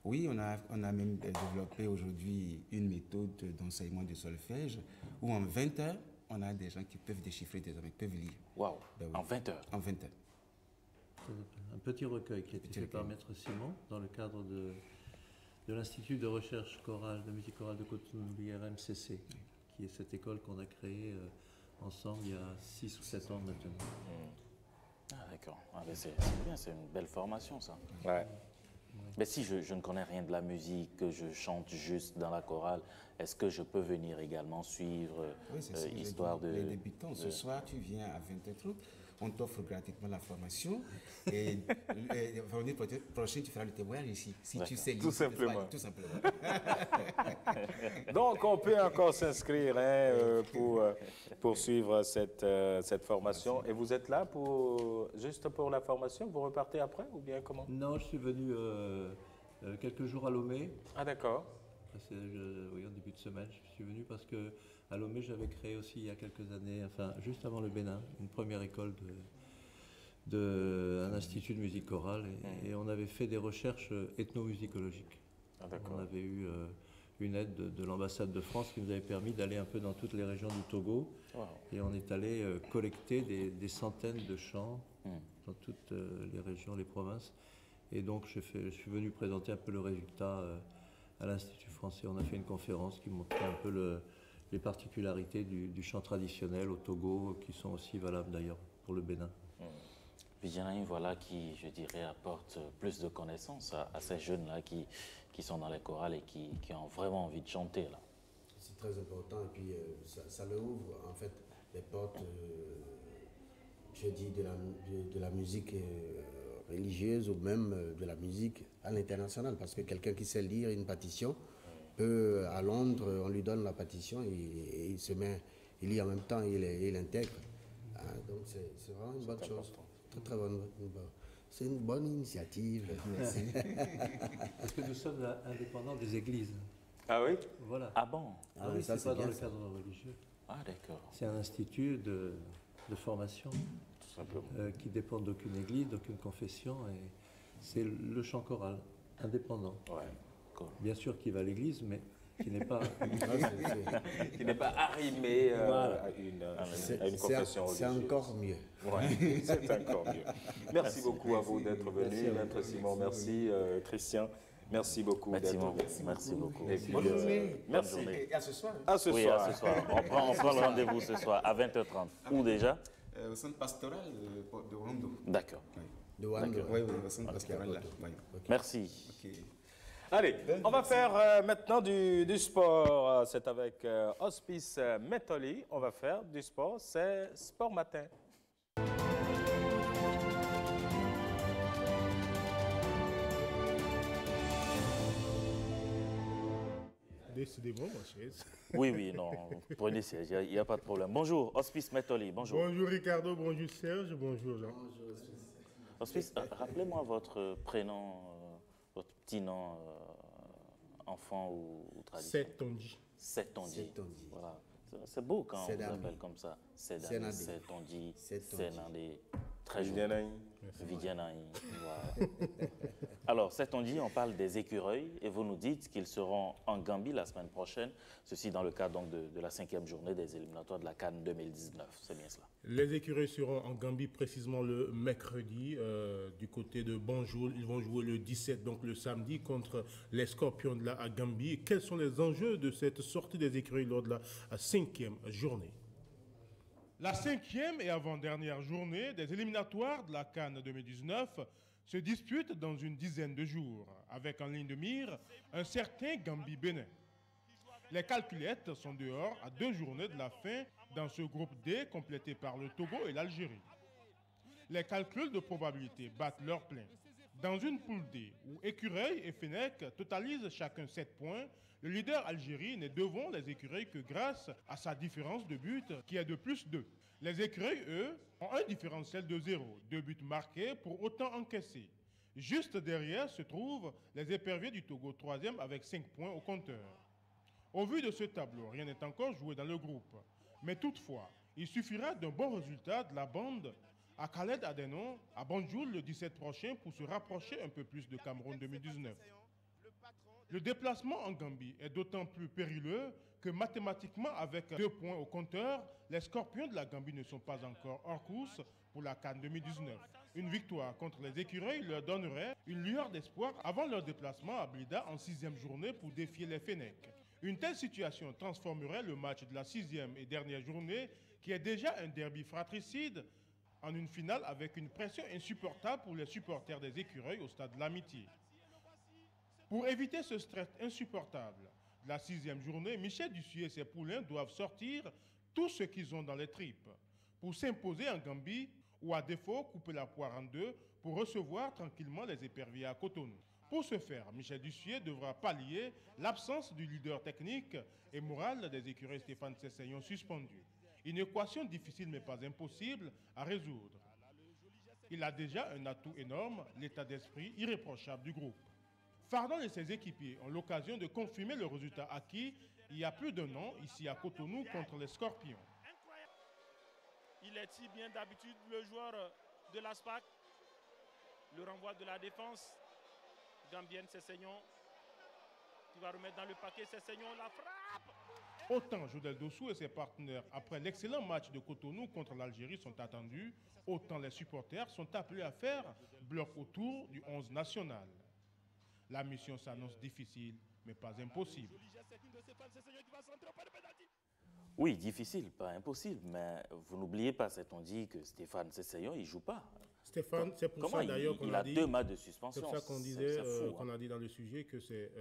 Oui, on a même développé aujourd'hui une méthode d'enseignement de solfège où en 20 heures, on a des gens qui peuvent déchiffrer désormais, qui peuvent lire. Waouh, Ben oui. en 20 heures. En 20 heures. Un petit recueil qui a été fait par Maître Simon dans le cadre de l'Institut de recherche chorale, de musique chorale de Cotonou, RMCC, qui est cette école qu'on a créée ensemble il y a 6 ou 7 ans maintenant. Ah d'accord, c'est bien, c'est une belle formation ça. Mais si je ne connais rien de la musique, que je chante juste dans la chorale, est-ce que je peux venir également suivre histoire de... Les débutants, ce soir tu viens à 20h30, on t'offre gratuitement la formation et vendredi prochain tu feras le témoignage ici, si tu sais lire. Tout simplement. Tout simplement. Donc on peut encore s'inscrire pour suivre cette formation. Et vous êtes là juste pour la formation, vous repartez après ou bien comment? Non, je suis venu quelques jours à Lomé. Ah d'accord. Oui, en début de semaine, je suis venu parce que à Lomé, j'avais créé aussi il y a quelques années, enfin juste avant le Bénin, une première école un institut de musique chorale et on avait fait des recherches ethnomusicologiques. Ah, d'accord. On avait eu une aide de l'ambassade de France qui nous avait permis d'aller un peu dans toutes les régions du Togo et on est allé collecter des centaines de chants dans toutes les régions, les provinces. Et donc je suis venu présenter un peu le résultat à l'Institut français. On a fait une conférence qui montrait un peu les particularités du chant traditionnel au Togo, qui sont aussi valables d'ailleurs pour le Bénin. Puis il y en a une qui, je dirais, apporte plus de connaissances à ces jeunes-là qui sont dans les chorales et qui ont vraiment envie de chanter. Là. C'est très important et puis ça leur ouvre en fait les portes, je dis, de la musique religieuse ou même de la musique à l'international, parce que quelqu'un qui sait lire une partition peut, à Londres, on lui donne la partition et il se met, il lit en même temps et il intègre. Donc c'est vraiment une bonne chose. Très très bonne. C'est une bonne initiative. Merci. Parce que nous sommes indépendants des églises. Ah oui? Voilà. Ah bon? Ah oui, c'est pas dans le cadre religieux. Ah d'accord. C'est un institut de formation qui dépend d'aucune église, d'aucune confession, et c'est le chant choral indépendant. Bien sûr qui va à l'église, mais qui n'est pas qui n'est pas arrimé à une confession religieuse. C'est encore mieux. Ouais, c'est encore mieux. Merci beaucoup à vous d'être venu, Maître Simon. Merci Christian. Merci beaucoup d'être venu. Merci beaucoup. Bonne journée. Merci. Et à ce soir. À ce soir. On prend le rendez-vous ce soir à 20h30. Où déjà? Au centre pastoral de Wando. D'accord. De Wando. Oui, au centre pastoral là. Merci. Okay. Allez, on va faire maintenant du sport. C'est avec Hospice Metoli. On va faire du sport. C'est Sport Matin. Décidément, ma chaise. Oui, non, prenez siège, il n'y a pas de problème. Bonjour, Hospice Metoli, bonjour. Bonjour Ricardo, bonjour Serge, bonjour Jean. Hospice, rappelez-moi votre prénom, votre petit nom, enfant ou traditionnel. Setonji. Voilà. C'est beau quand on vous appelle comme ça. Senade. Setonji, Senade. Très joli. Vidianaï. Voilà. Alors, Setonji, on parle des écureuils et vous nous dites qu'ils seront en Gambie la semaine prochaine. Ceci dans le cadre donc, de la 5e journée des éliminatoires de la CAN 2019. C'est bien cela. Les écureuils seront en Gambie précisément le mercredi du côté de Banjul. Ils vont jouer le 17, donc le samedi, contre les Scorpions de la Gambie. Quels sont les enjeux de cette sortie des écureuils lors de la 5e journée? La 5e et avant-dernière journée des éliminatoires de la CAN 2019 se dispute dans une dizaine de jours, avec en ligne de mire un certain Gambie-Bénin. Les calculettes sont dehors à 2 journées de la fin dans ce groupe D complété par le Togo et l'Algérie. Les calculs de probabilité battent leur plein. Dans une poule D où Écureuil et Fennec totalisent chacun 7 points, le leader Algérie n'est devant les Écureuils que grâce à sa différence de but qui est de +2. Les Écureuils, eux, ont un différentiel de 0, 2 buts marqués pour autant encaissés. Juste derrière se trouvent les Éperviers du Togo 3e avec 5 points au compteur. Au vu de ce tableau, rien n'est encore joué dans le groupe. Mais toutefois, il suffira d'un bon résultat de la bande à Khaled Adenon, à Banjul le 17 prochain pour se rapprocher un peu plus de Cameroun 2019. Le déplacement en Gambie est d'autant plus périlleux que mathématiquement, avec 2 points au compteur, les Scorpions de la Gambie ne sont pas encore hors course pour la CAN 2019. Une victoire contre les Écureuils leur donnerait une lueur d'espoir avant leur déplacement à Blida en 6e journée pour défier les Fennecs. Une telle situation transformerait le match de la 6e et dernière journée, qui est déjà un derby fratricide, en une finale avec une pression insupportable pour les supporters des Écureuils au stade de l'Amitié. Pour éviter ce stress insupportable de la 6e journée, Michel Dussuyer et ses poulains doivent sortir tout ce qu'ils ont dans les tripes pour s'imposer en Gambie ou à défaut couper la poire en deux pour recevoir tranquillement les éperviers à Cotonou. Pour ce faire, Michel Dussuyer devra pallier l'absence du leader technique et moral des Écureuils Stéphane Sesseignon suspendu. Une équation difficile mais pas impossible à résoudre. Il a déjà un atout énorme, l'état d'esprit irréprochable du groupe. Fardon et ses équipiers ont l'occasion de confirmer le résultat acquis il y a plus d'un an ici à Cotonou contre les Scorpions. Il est si bien d'habitude le joueur de l'ASPAC. Le renvoi de la défense gambienne, Sesseignon qui va remettre dans le paquet. Sesseignon, la frappe. Autant Jodel Dossou et ses partenaires, après l'excellent match de Cotonou contre l'Algérie, sont attendus, autant les supporters sont appelés à faire bloc autour du 11 national. La mission s'annonce difficile, mais pas impossible. Oui, difficile, pas impossible, mais vous n'oubliez pas, c'est-on dit que Stéphane Sesseignon, il ne joue pas. Stéphane, c'est pour ça d'ailleurs qu'on a dit... Il a 2 matchs de suspension. C'est pour ça qu'on disait, qu'on a dit dans le sujet que c'est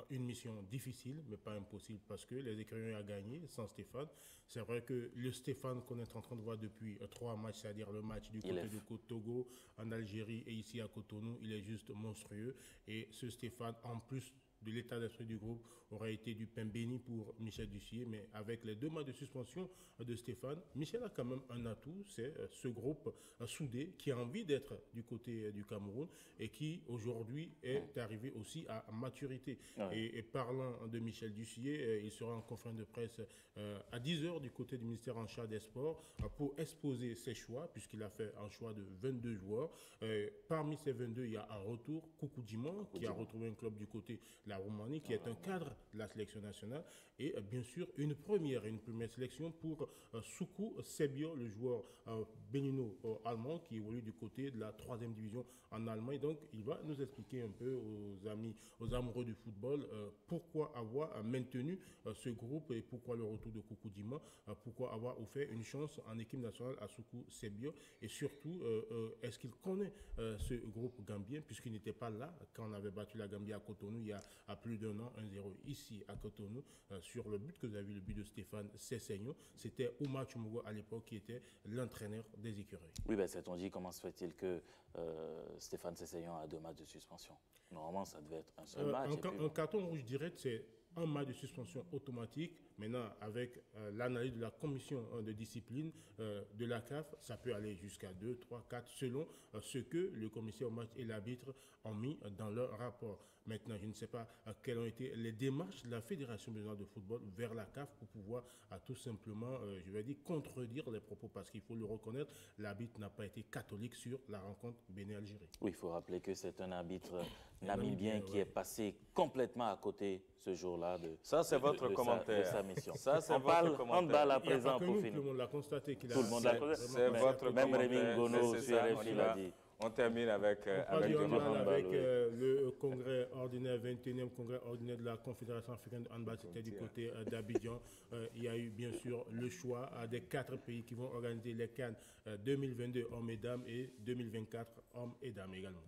une mission difficile, mais pas impossible, parce que les Écureuils ont gagné sans Stéphane. C'est vrai que le Stéphane qu'on est en train de voir depuis 3 matchs, c'est-à-dire le match du côté de Togo, en Algérie et ici à Cotonou, il est juste monstrueux. Et ce Stéphane, en plus de l'état d'esprit du groupe, aurait été du pain béni pour Michel Dussuyer, mais avec les 2 matchs de suspension de Stéphane, Michel a quand même un atout, c'est ce groupe soudé qui a envie d'être du côté du Cameroun et qui aujourd'hui est arrivé aussi à maturité. Et parlant de Michel Dussuyer, il sera en conférence de presse à 10h du côté du ministère en charge des Sports pour exposer ses choix, puisqu'il a fait un choix de 22 joueurs. Parmi ces 22, il y a un retour, Koukou-Diman, qui a retrouvé un club du côté de la Roumanie, qui est un cadre de la sélection nationale, et bien sûr une première sélection pour Soukou Sebio, le joueur bénino-allemand qui évolue du côté de la 3e division en Allemagne. Donc il va nous expliquer un peu aux amoureux du football pourquoi avoir maintenu ce groupe et pourquoi le retour de Koukou-Diman, pourquoi avoir offert une chance en équipe nationale à Soukou Sebio, et surtout est-ce qu'il connaît ce groupe gambien, puisqu'il n'était pas là quand on avait battu la Gambie à Cotonou il y a plus d'un an, 1-0 ici à Cotonou, sur le but que vous avez vu, le but de Stéphane Sesseignon. C'était Oumar Tchoumogo à l'époque qui était l'entraîneur des Écureuils. Oui, ben c'est-on dit, comment se fait-il que Stéphane Sesseignon a 2 matchs de suspension? Normalement, ça devait être un seul match. Un carton rouge direct, c'est un match de suspension automatique. Maintenant, avec l'analyse de la commission de discipline de la CAF, ça peut aller jusqu'à 2, 3, 4, selon ce que le commissaire au match et l'arbitre ont mis dans leur rapport. Maintenant, je ne sais pas quelles ont été les démarches de la Fédération béninoise de football vers la CAF pour pouvoir tout simplement, je vais dire, contredire les propos, parce qu'il faut le reconnaître, l'arbitre n'a pas été catholique sur la rencontre Bénin-Algérie. Oui, il faut rappeler que c'est un arbitre namibien qui est passé complètement à côté ce jour-là de ça, c'est votre commentaire. Sa mission. Ça, c'est votre commentaire. Handball à présent pour finir. Tout le monde l'a constaté. Tout le monde l'a constaté. C'est votre même commentaire. Rémi Ngono sur RFI l'a dit. On termine avec le congrès ordinaire, 21e congrès ordinaire de la Confédération africaine de handball, c'était du côté d'Abidjan. Il y a eu bien sûr le choix des 4 pays qui vont organiser les CAN 2022 hommes et dames et 2024 hommes et dames également.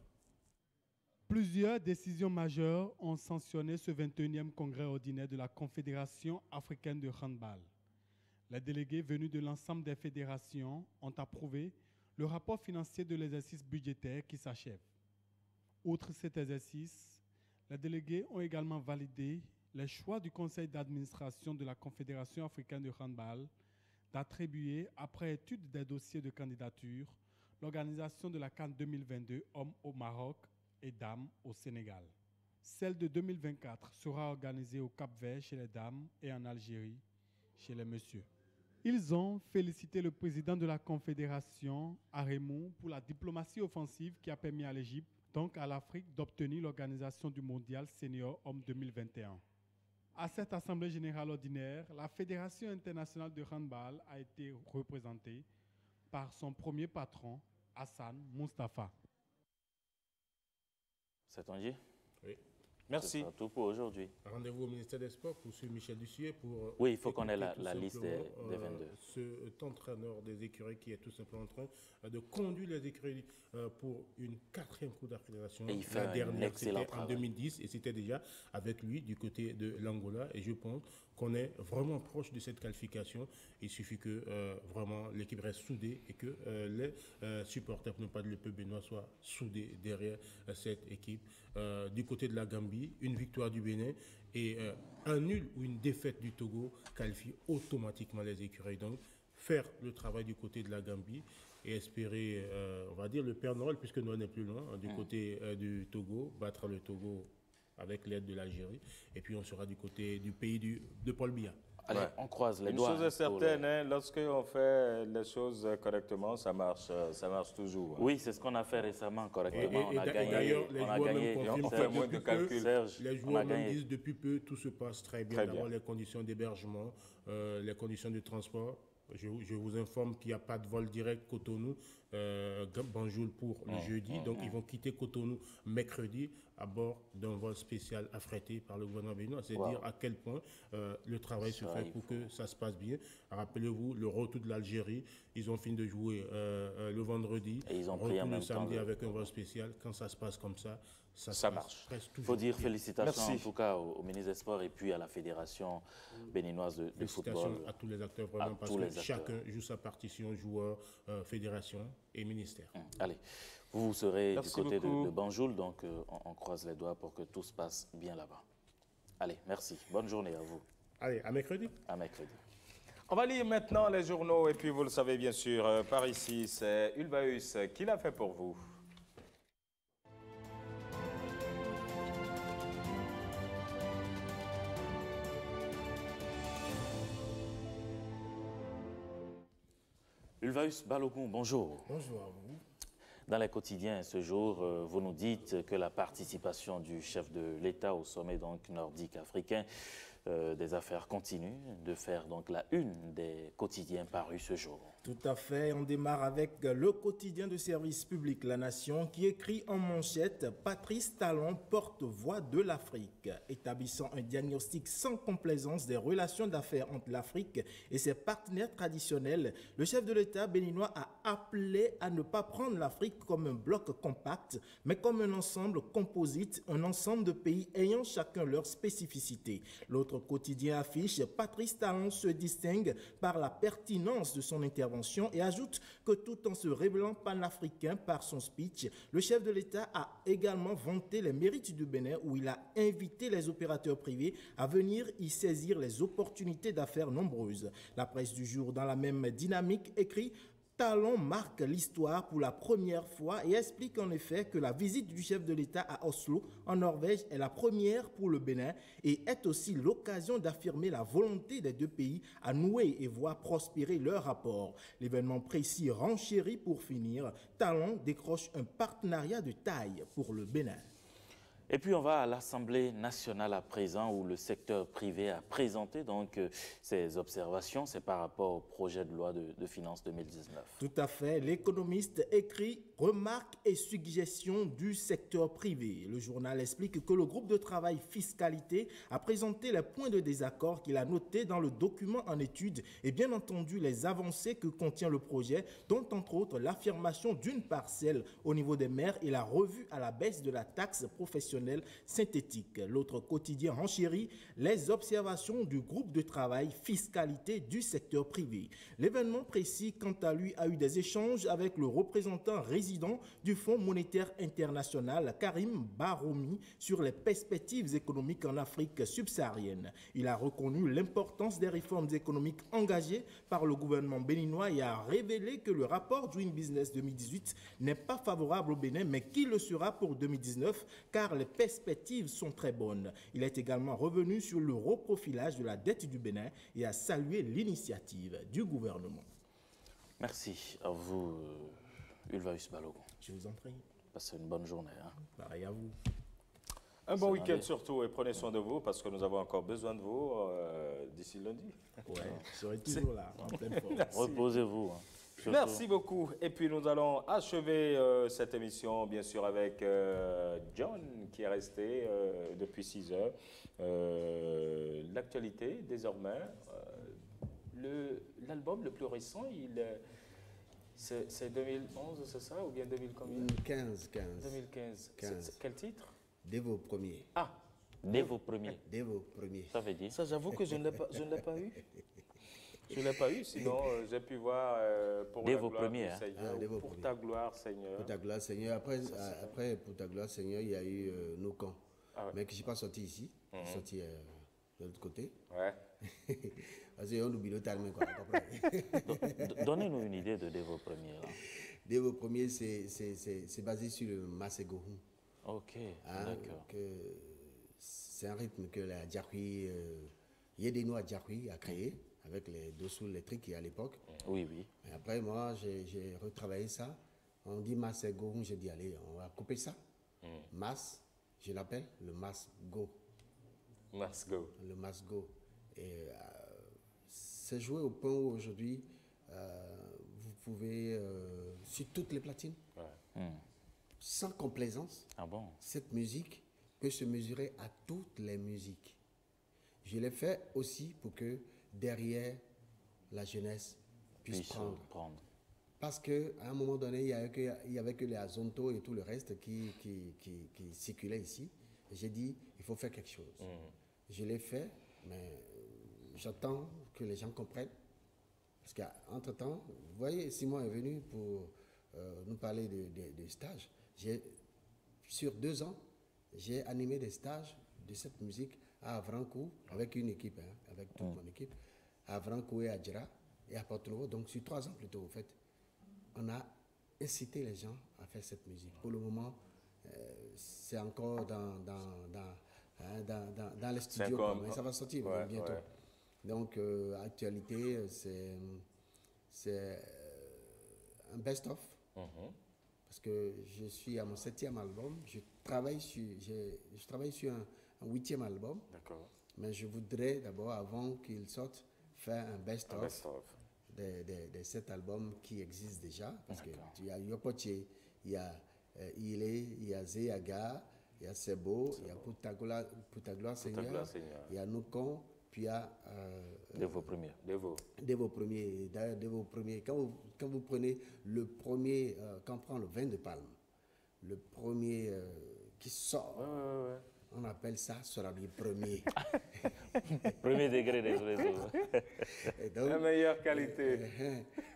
Plusieurs décisions majeures ont sanctionné ce 21e congrès ordinaire de la Confédération africaine de handball. Les délégués venus de l'ensemble des fédérations ont approuvé le rapport financier de l'exercice budgétaire qui s'achève. Outre cet exercice, les délégués ont également validé les choix du conseil d'administration de la Confédération africaine de handball d'attribuer, après étude des dossiers de candidature, l'organisation de la CAN 2022 hommes au Maroc et dames au Sénégal. Celle de 2024 sera organisée au Cap-Vert chez les dames et en Algérie chez les messieurs. Ils ont félicité le président de la Confédération, Aremou, pour la diplomatie offensive qui a permis à l'Égypte donc à l'Afrique d'obtenir l'organisation du Mondial Senior Homme 2021. À cette Assemblée générale ordinaire, la Fédération internationale de handball a été représentée par son premier patron, Hassan Mustafa. C'est Tanguy? Oui. Merci. C'est tout pour aujourd'hui. Rendez-vous au ministère des Sports pour M. Michel Dussier pour... Oui, il faut qu'on ait la liste des 22. Ce entraîneur des écuries qui est tout simplement en train de conduire les écuries pour une 4e Coupe d'Afrique des Nations. Et il fait la dernière, c'était en 2010 2010 et c'était déjà avec lui du côté de l'Angola. Et je pense qu'on est vraiment proche de cette qualification. Il suffit que vraiment l'équipe reste soudée et que les supporters, non pas le peuple béninois, soient soudés derrière cette équipe. Du côté de la Gambie, une victoire du Bénin et un nul ou une défaite du Togo qualifie automatiquement les écuries. Donc, faire le travail du côté de la Gambie et espérer, on va dire, le Père Noël, puisque Noël n'est plus loin, du côté du Togo, battre le Togo avec l'aide de l'Algérie. Et puis, on sera du côté du pays de Paul Biya. Allez, on croise les doigts. Une chose est certaine, lorsqu'on fait les choses correctement, ça marche toujours. Oui, c'est ce qu'on a fait récemment correctement. Et d'ailleurs, les joueurs même confirment on fait moins de calculs. Les joueurs même disent depuis peu, tout se passe très bien. D'abord, les conditions d'hébergement, les conditions de transport. Je vous informe qu'il n'y a pas de vol direct Cotonou, Banjul pour le jeudi. Donc, ils vont quitter Cotonou mercredi à bord d'un vol spécial affrété par le gouvernement béninois. C'est dire à quel point le travail se fait pour que ça se passe bien. Rappelez-vous, le retour de l'Algérie, ils ont fini de jouer le vendredi. Et ils ont pris le samedi avec un vol spécial. Quand ça se passe comme ça, ça marche. Il faut dire félicitations en tout cas au ministre des Sports et puis à la Fédération béninoise de football. Félicitations à tous les acteurs vraiment parce que chacun joue sa partition, joueur, fédération et ministère. Allez, vous serez du côté de Banjul, donc on croise les doigts pour que tout se passe bien là-bas. Allez, merci. Bonne journée à vous. Allez, à mercredi. À mercredi. On va lire maintenant les journaux et puis vous le savez bien sûr, par ici, c'est Ulvaeus qui l'a fait pour vous. Ulvaeus Balogun, bonjour. Bonjour à vous. Dans les quotidiens, ce jour, vous nous dites que la participation du chef de l'État au sommet donc, nordique africain des affaires continue de faire donc la une des quotidiens parus ce jour. Tout à fait. On démarre avec le quotidien de service public La Nation qui écrit en manchette « Patrice Talon, porte-voix de l'Afrique ». Établissant un diagnostic sans complaisance des relations d'affaires entre l'Afrique et ses partenaires traditionnels, le chef de l'État béninois a appelé à ne pas prendre l'Afrique comme un bloc compact, mais comme un ensemble composite, un ensemble de pays ayant chacun leur spécificité. L'autre quotidien affiche « Patrice Talon se distingue par la pertinence de son intervention » et ajoute que tout en se révélant panafricain par son speech, le chef de l'État a également vanté les mérites du Bénin où il a invité les opérateurs privés à venir y saisir les opportunités d'affaires nombreuses. La presse du jour, dans la même dynamique, écrit Talon marque l'histoire pour la première fois et explique en effet que la visite du chef de l'État à Oslo, en Norvège, est la première pour le Bénin et est aussi l'occasion d'affirmer la volonté des deux pays à nouer et voir prospérer leurs rapports. L'événement précis renchérit pour finir. Talon décroche un partenariat de taille pour le Bénin. Et puis on va à l'Assemblée nationale à présent où le secteur privé a présenté donc ses observations. C'est par rapport au projet de loi de finances 2019. Tout à fait. L'économiste écrit « Remarques et suggestions du secteur privé ». Le journal explique que le groupe de travail fiscalité a présenté les points de désaccord qu'il a notés dans le document en étude et bien entendu les avancées que contient le projet, dont entre autres l'affirmation d'une parcelle au niveau des maires et la revue à la baisse de la taxe professionnelle synthétique. L'autre quotidien renchérit les observations du groupe de travail fiscalité du secteur privé. L'événement précis, quant à lui, a eu des échanges avec le représentant résident du Fonds monétaire international, Karim Baroumi, sur les perspectives économiques en Afrique subsaharienne. Il a reconnu l'importance des réformes économiques engagées par le gouvernement béninois et a révélé que le rapport Doing Business 2018 n'est pas favorable au Bénin, mais qu'il le sera pour 2019, car les perspectives sont très bonnes. Il est également revenu sur le reprofilage de la dette du Bénin et a salué l'initiative du gouvernement. Merci à vous, Ulvaeus Balogun. Je vous en prie. Passez une bonne journée. Hein. Pareil à vous. Un bon week-end surtout et prenez soin de vous parce que nous avons encore besoin de vous d'ici lundi. Ouais, je serai toujours là, en pleine forme. Reposez-vous. Hein. Merci beaucoup. Et puis nous allons achever cette émission, bien sûr, avec John qui est resté depuis 6 heures. L'actualité, désormais, l'album le plus récent, c'est 2011, c'est ça? Ou bien 2015. 2015. Quel titre? Devo premier. Ah, Devo premier. Devo premier. Ça veut dire? Ça, j'avoue que je ne l'ai pas eu. Je ne l'ai pas eu, sinon j'ai pu voir pour Devo la gloire premier, du Seigneur, pour ta gloire, Seigneur. Pour ta gloire, Seigneur. Après pour ta gloire, Seigneur, il y a eu Nos camps. Ah ouais. Mais que je n'ai pas sorti ici. J'ai sorti de l'autre côté. Ouais. Parce qu'on oublie le terme, quoi. Donnez-nous une idée de Devo premier. Là. Devo premier, c'est basé sur le Masegohun. Ok, d'accord. C'est un rythme que la Djakwi, Yedeno Djakwi a créé avec les deux sous électriques à l'époque. Oui, oui. Et après, moi, j'ai retravaillé ça. On dit Masegohun, j'ai dit, allez, on va couper ça. Mas, je l'appelle le Masgo. Masgo. Le Masgo. Et c'est joué au point où aujourd'hui, vous pouvez, sur toutes les platines, sans complaisance, cette musique peut se mesurer à toutes les musiques. Je l'ai fait aussi pour que derrière la jeunesse puisse prendre. Parce qu'à un moment donné, il n'y avait que les Azonto et tout le reste qui circulaient ici. J'ai dit, il faut faire quelque chose. Je l'ai fait, mais j'attends que les gens comprennent. Parce qu'entre-temps, vous voyez, Simon est venu pour nous parler de stages. Sur 2 ans, j'ai animé des stages de cette musique à Avrancourt avec une équipe, avec toute mon équipe, à Avrancourt et à Djera et à Porto-Novo. Donc sur 3 ans plutôt, en fait, on a incité les gens à faire cette musique. Pour le moment, c'est encore dans les studios, mais ça va sortir bientôt. Ouais. Donc, actualité, c'est un best-of. Parce que je suis à mon 7e album. Je travaille sur un 8e album. D'accord. Mais je voudrais d'abord, avant qu'il sorte, faire un best-of des 7 albums qui existent déjà. Parce qu'il y a Yopoche, il y a Ile, il y a Zeyaga, il y a Sebo, il y a Putagloire Seigneur, il y a Nukon, puis il y a Devo premier. Devo premier. D'ailleurs, Devo premier. Quand vous prenez le premier, quand on prend le vin de palme, le premier qui sort, on appelle ça Sorabi premier. Premier degré des réseaux. La meilleure qualité.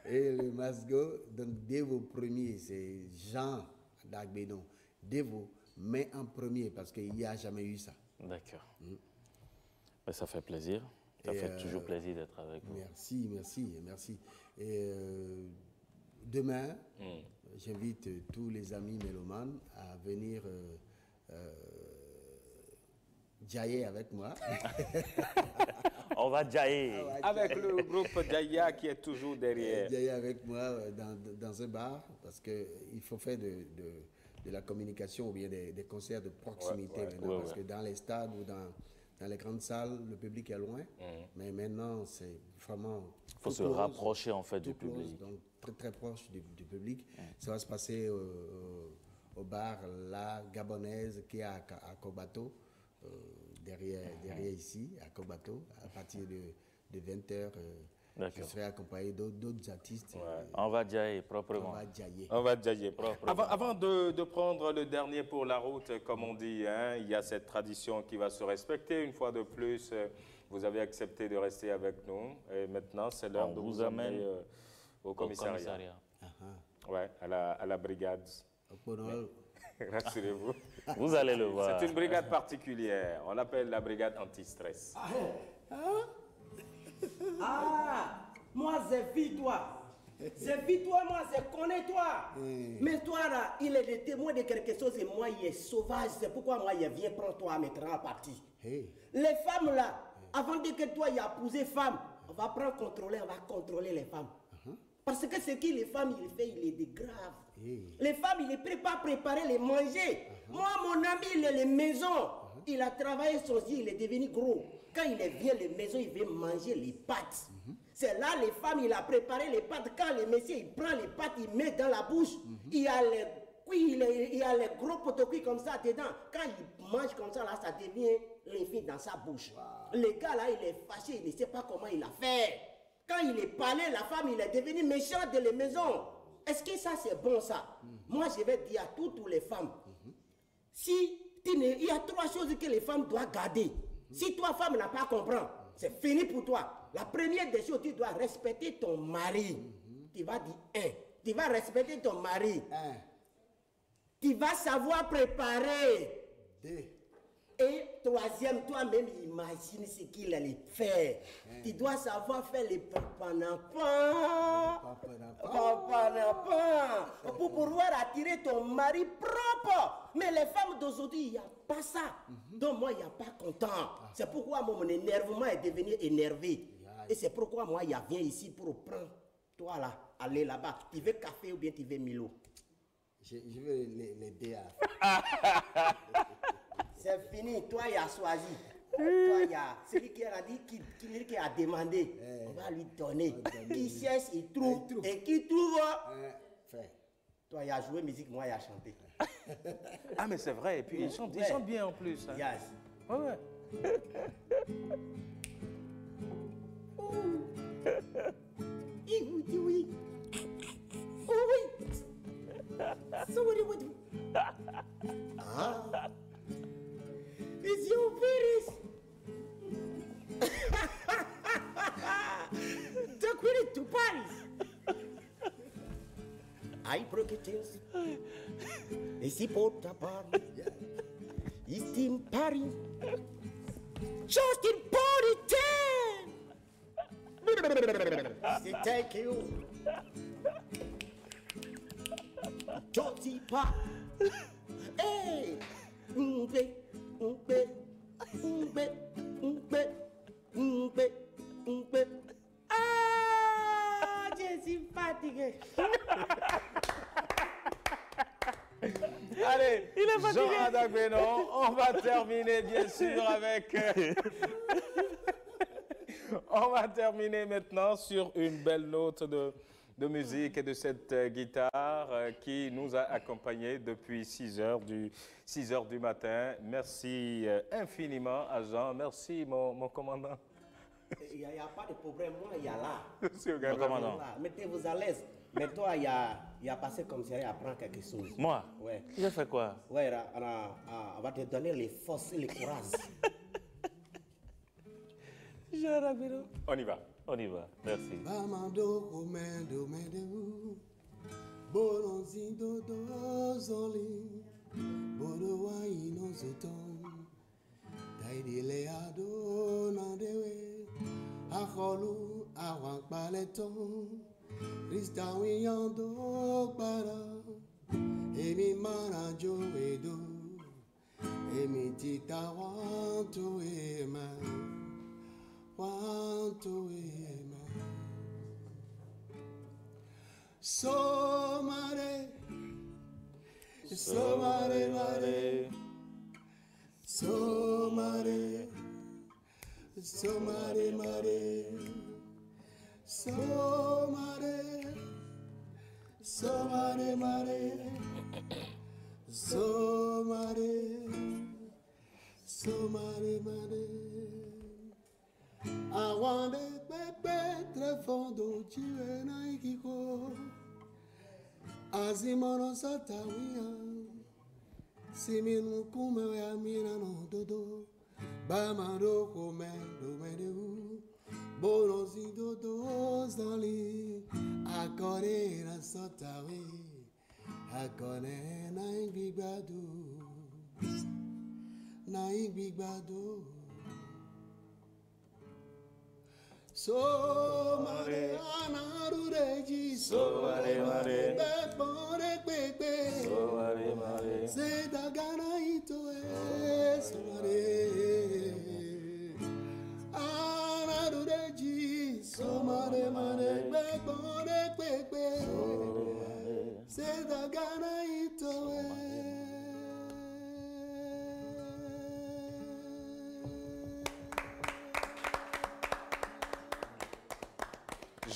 Et le Masgo, donc Devo premier, c'est Jean d'Agbenon. Devo, mais en premier, parce qu'il n'y a jamais eu ça. D'accord. Mais ça fait plaisir. Ça fait toujours plaisir d'être avec vous. Merci. Et demain, j'invite tous les amis mélomanes à venir jailler avec moi. On va jailler. Avec le groupe Jaya qui est toujours derrière. Jailler avec moi dans un bar, parce qu'il faut faire de la communication ou bien des concerts de proximité maintenant. Parce que dans les stades ou dans les grandes salles, le public est loin. Mais maintenant, c'est vraiment... Il faut se rapprocher en fait du public. Donc très très proche du public. Ça va se passer au bar La Gabonaise qui est à Kobato, derrière ici, à Kobato, à partir de 20h. Je serai accompagné d'autres artistes. On va jailler proprement. On va jailler proprement. Avant de prendre le dernier pour la route, comme on dit, il y a cette tradition qui va se respecter. Une fois de plus, vous avez accepté de rester avec nous. Et maintenant, c'est l'heure de vous amener au commissariat. Ouais, à la brigade. Rassurez-vous. Vous allez le voir. C'est une brigade particulière. On l'appelle la brigade anti-stress. Moi c'est vie toi. C'est vie toi, moi c'est connais toi. Mais toi là, il est le témoin de quelque chose et moi il est sauvage. C'est pourquoi moi il vient prendre toi maintenant à partie. Les femmes là, avant de que toi il a épousé femme, on va contrôler les femmes. Parce que ce que les femmes, il fait, il est de grave. Les femmes, il est pas préparé les manger. Moi, mon ami, il est les maisons. Il a travaillé son yeux, il est devenu gros. Quand il vient les maisons, il veut manger les pâtes. C'est là les femmes, il a préparé les pâtes. Quand le monsieur, il prend les pâtes, il met dans la bouche. Il a les il y a les gros potocuits comme ça dedans. Quand il mange comme ça, là, ça devient l'infini dans sa bouche. Le gars là, il est fâché, il ne sait pas comment il a fait. Quand il est parlé, la femme, il est devenu méchant de la maison. Est-ce que ça, c'est bon, ça? Moi, je vais dire à toutes les femmes, si il y a 3 choses que les femmes doivent garder. Si toi, femme, n'a pas compris, c'est fini pour toi. La première des choses, tu dois respecter ton mari. Tu vas dire 1. Tu vas respecter ton mari. Tu vas savoir préparer. 2. Et 3e, toi-même, imagine ce qu'il allait faire. Tu dois savoir faire les papanapans. Pour pouvoir attirer ton mari propre. Mais les femmes d'aujourd'hui, il n'y a pas ça. Donc moi, il n'y a pas content. C'est pourquoi mon énervement est devenu énervé. Et c'est pourquoi moi, il viens ici pour prendre toi là, aller là-bas. Tu veux café ou bien tu veux Milo? Je veux l'aider à la fin. C'est fini, toi il a choisi. Toi il a celui qui a dit, qui a demandé, on va lui donner. Qui cherche, il trouve. Et qui trouve, toi il a joué musique, moi il a chanté. Ah mais c'est vrai, et puis ils chantent bien en plus. Hein. Yes. Ouais. Oui. So what do you It's your virus. Take with it to Paris. I broke it in. Ici pour ta Paris. Ici in Paris. Just in Paris 10. Say thank you. Josie pa. Hey. Umbe. Ah, je suis fatigué. Allez, il est fatigué. Jean Adagbenon, on va terminer bien sûr avec... on va terminer maintenant sur une belle note de musique et de cette guitare qui nous a accompagnés depuis 6 heures du matin. Merci infiniment à Jean. Merci mon commandant. Il n'y a pas de problème, moi il y a là. Monsieur le commandant. Mettez-vous à l'aise. Mais toi, il y a passé comme si il apprend quelque chose. Moi? Ouais. J'ai fait quoi? Ouais, on va te donner les forces et les courages. On y va. On y va, merci. Awande pepe trefondo chiwe na ikiko azimono satawia siminu kume ya mina no dodo bamado kome do medu bonosi dodo zali akore na satawi akone na igbigbado So mare anarureji so mare bepore pepe so mare se dagana ito so mare anarureji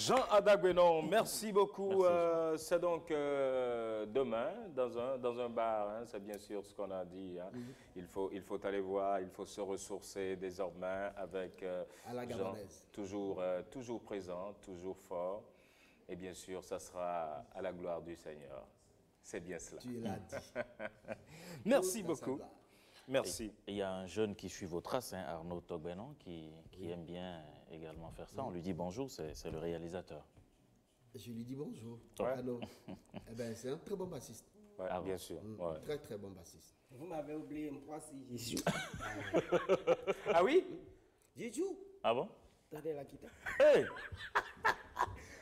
Jean Adagbenon, merci beaucoup. C'est donc demain dans un bar, hein, c'est bien sûr ce qu'on a dit. Hein. Il faut aller voir, il faut se ressourcer désormais avec Jean, toujours présent, toujours fort. Et bien sûr, ça sera à la gloire du Seigneur. C'est bien cela. Tu l'as dit. Merci beaucoup. Merci. Il y a un jeune qui suit vos traces, hein, Arnaud Togbenon, qui aime bien également faire ça. On lui dit bonjour, c'est le réalisateur. Je lui dis bonjour. Ouais. Arnaud. Eh ben, c'est un très bon bassiste. Ouais, bien sûr. Ouais. Très, très bon bassiste. Vous m'avez oublié, moi si j'y joue. Ah oui? J'y joue. Ah bon? Attendez la guitare. Hey!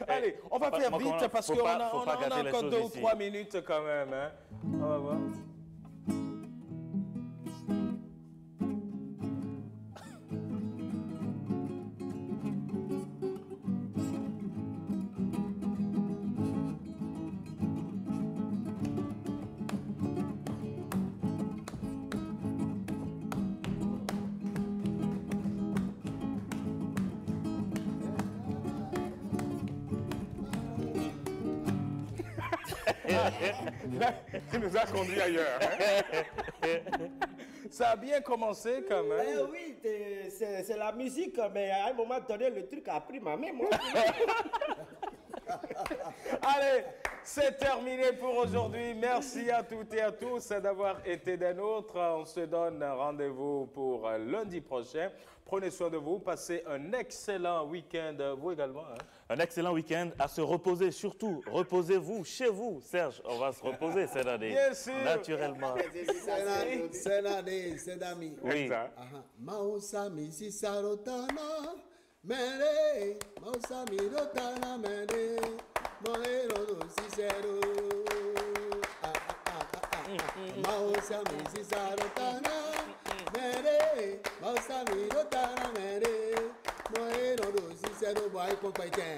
Allez, on va faire vite parce qu'on a encore 2 ou 3 minutes quand même. Hein. On va voir. Il nous a conduit ailleurs. Hein? Ça a bien commencé quand même. Eh oui, c'est la musique, mais à un moment donné, le truc a pris ma main. Moi. Allez, c'est terminé pour aujourd'hui. Merci à toutes et à tous d'avoir été des nôtres. On se donne rendez-vous pour lundi prochain. Prenez soin de vous, passez un excellent week-end. Vous également. Hein? Un excellent week-end, à se reposer surtout. Reposez-vous chez vous, Serge. On va se reposer cette année. Bien sûr. Naturellement. C'est l'année, c'est d'amis. Oui. Mausami si sarotana, mere, mausami rotana, mere, moero si sero. Mausami si sarotana, mere, mausami rotana, mere, moero si sero. Boy, pompaichen.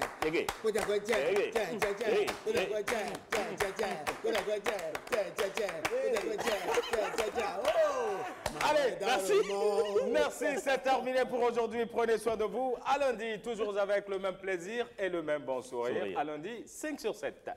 Allez, merci. Merci, c'est terminé pour aujourd'hui. Prenez soin de vous. À lundi, toujours avec le même plaisir et le même bon sourire. À lundi, 5 sur 7.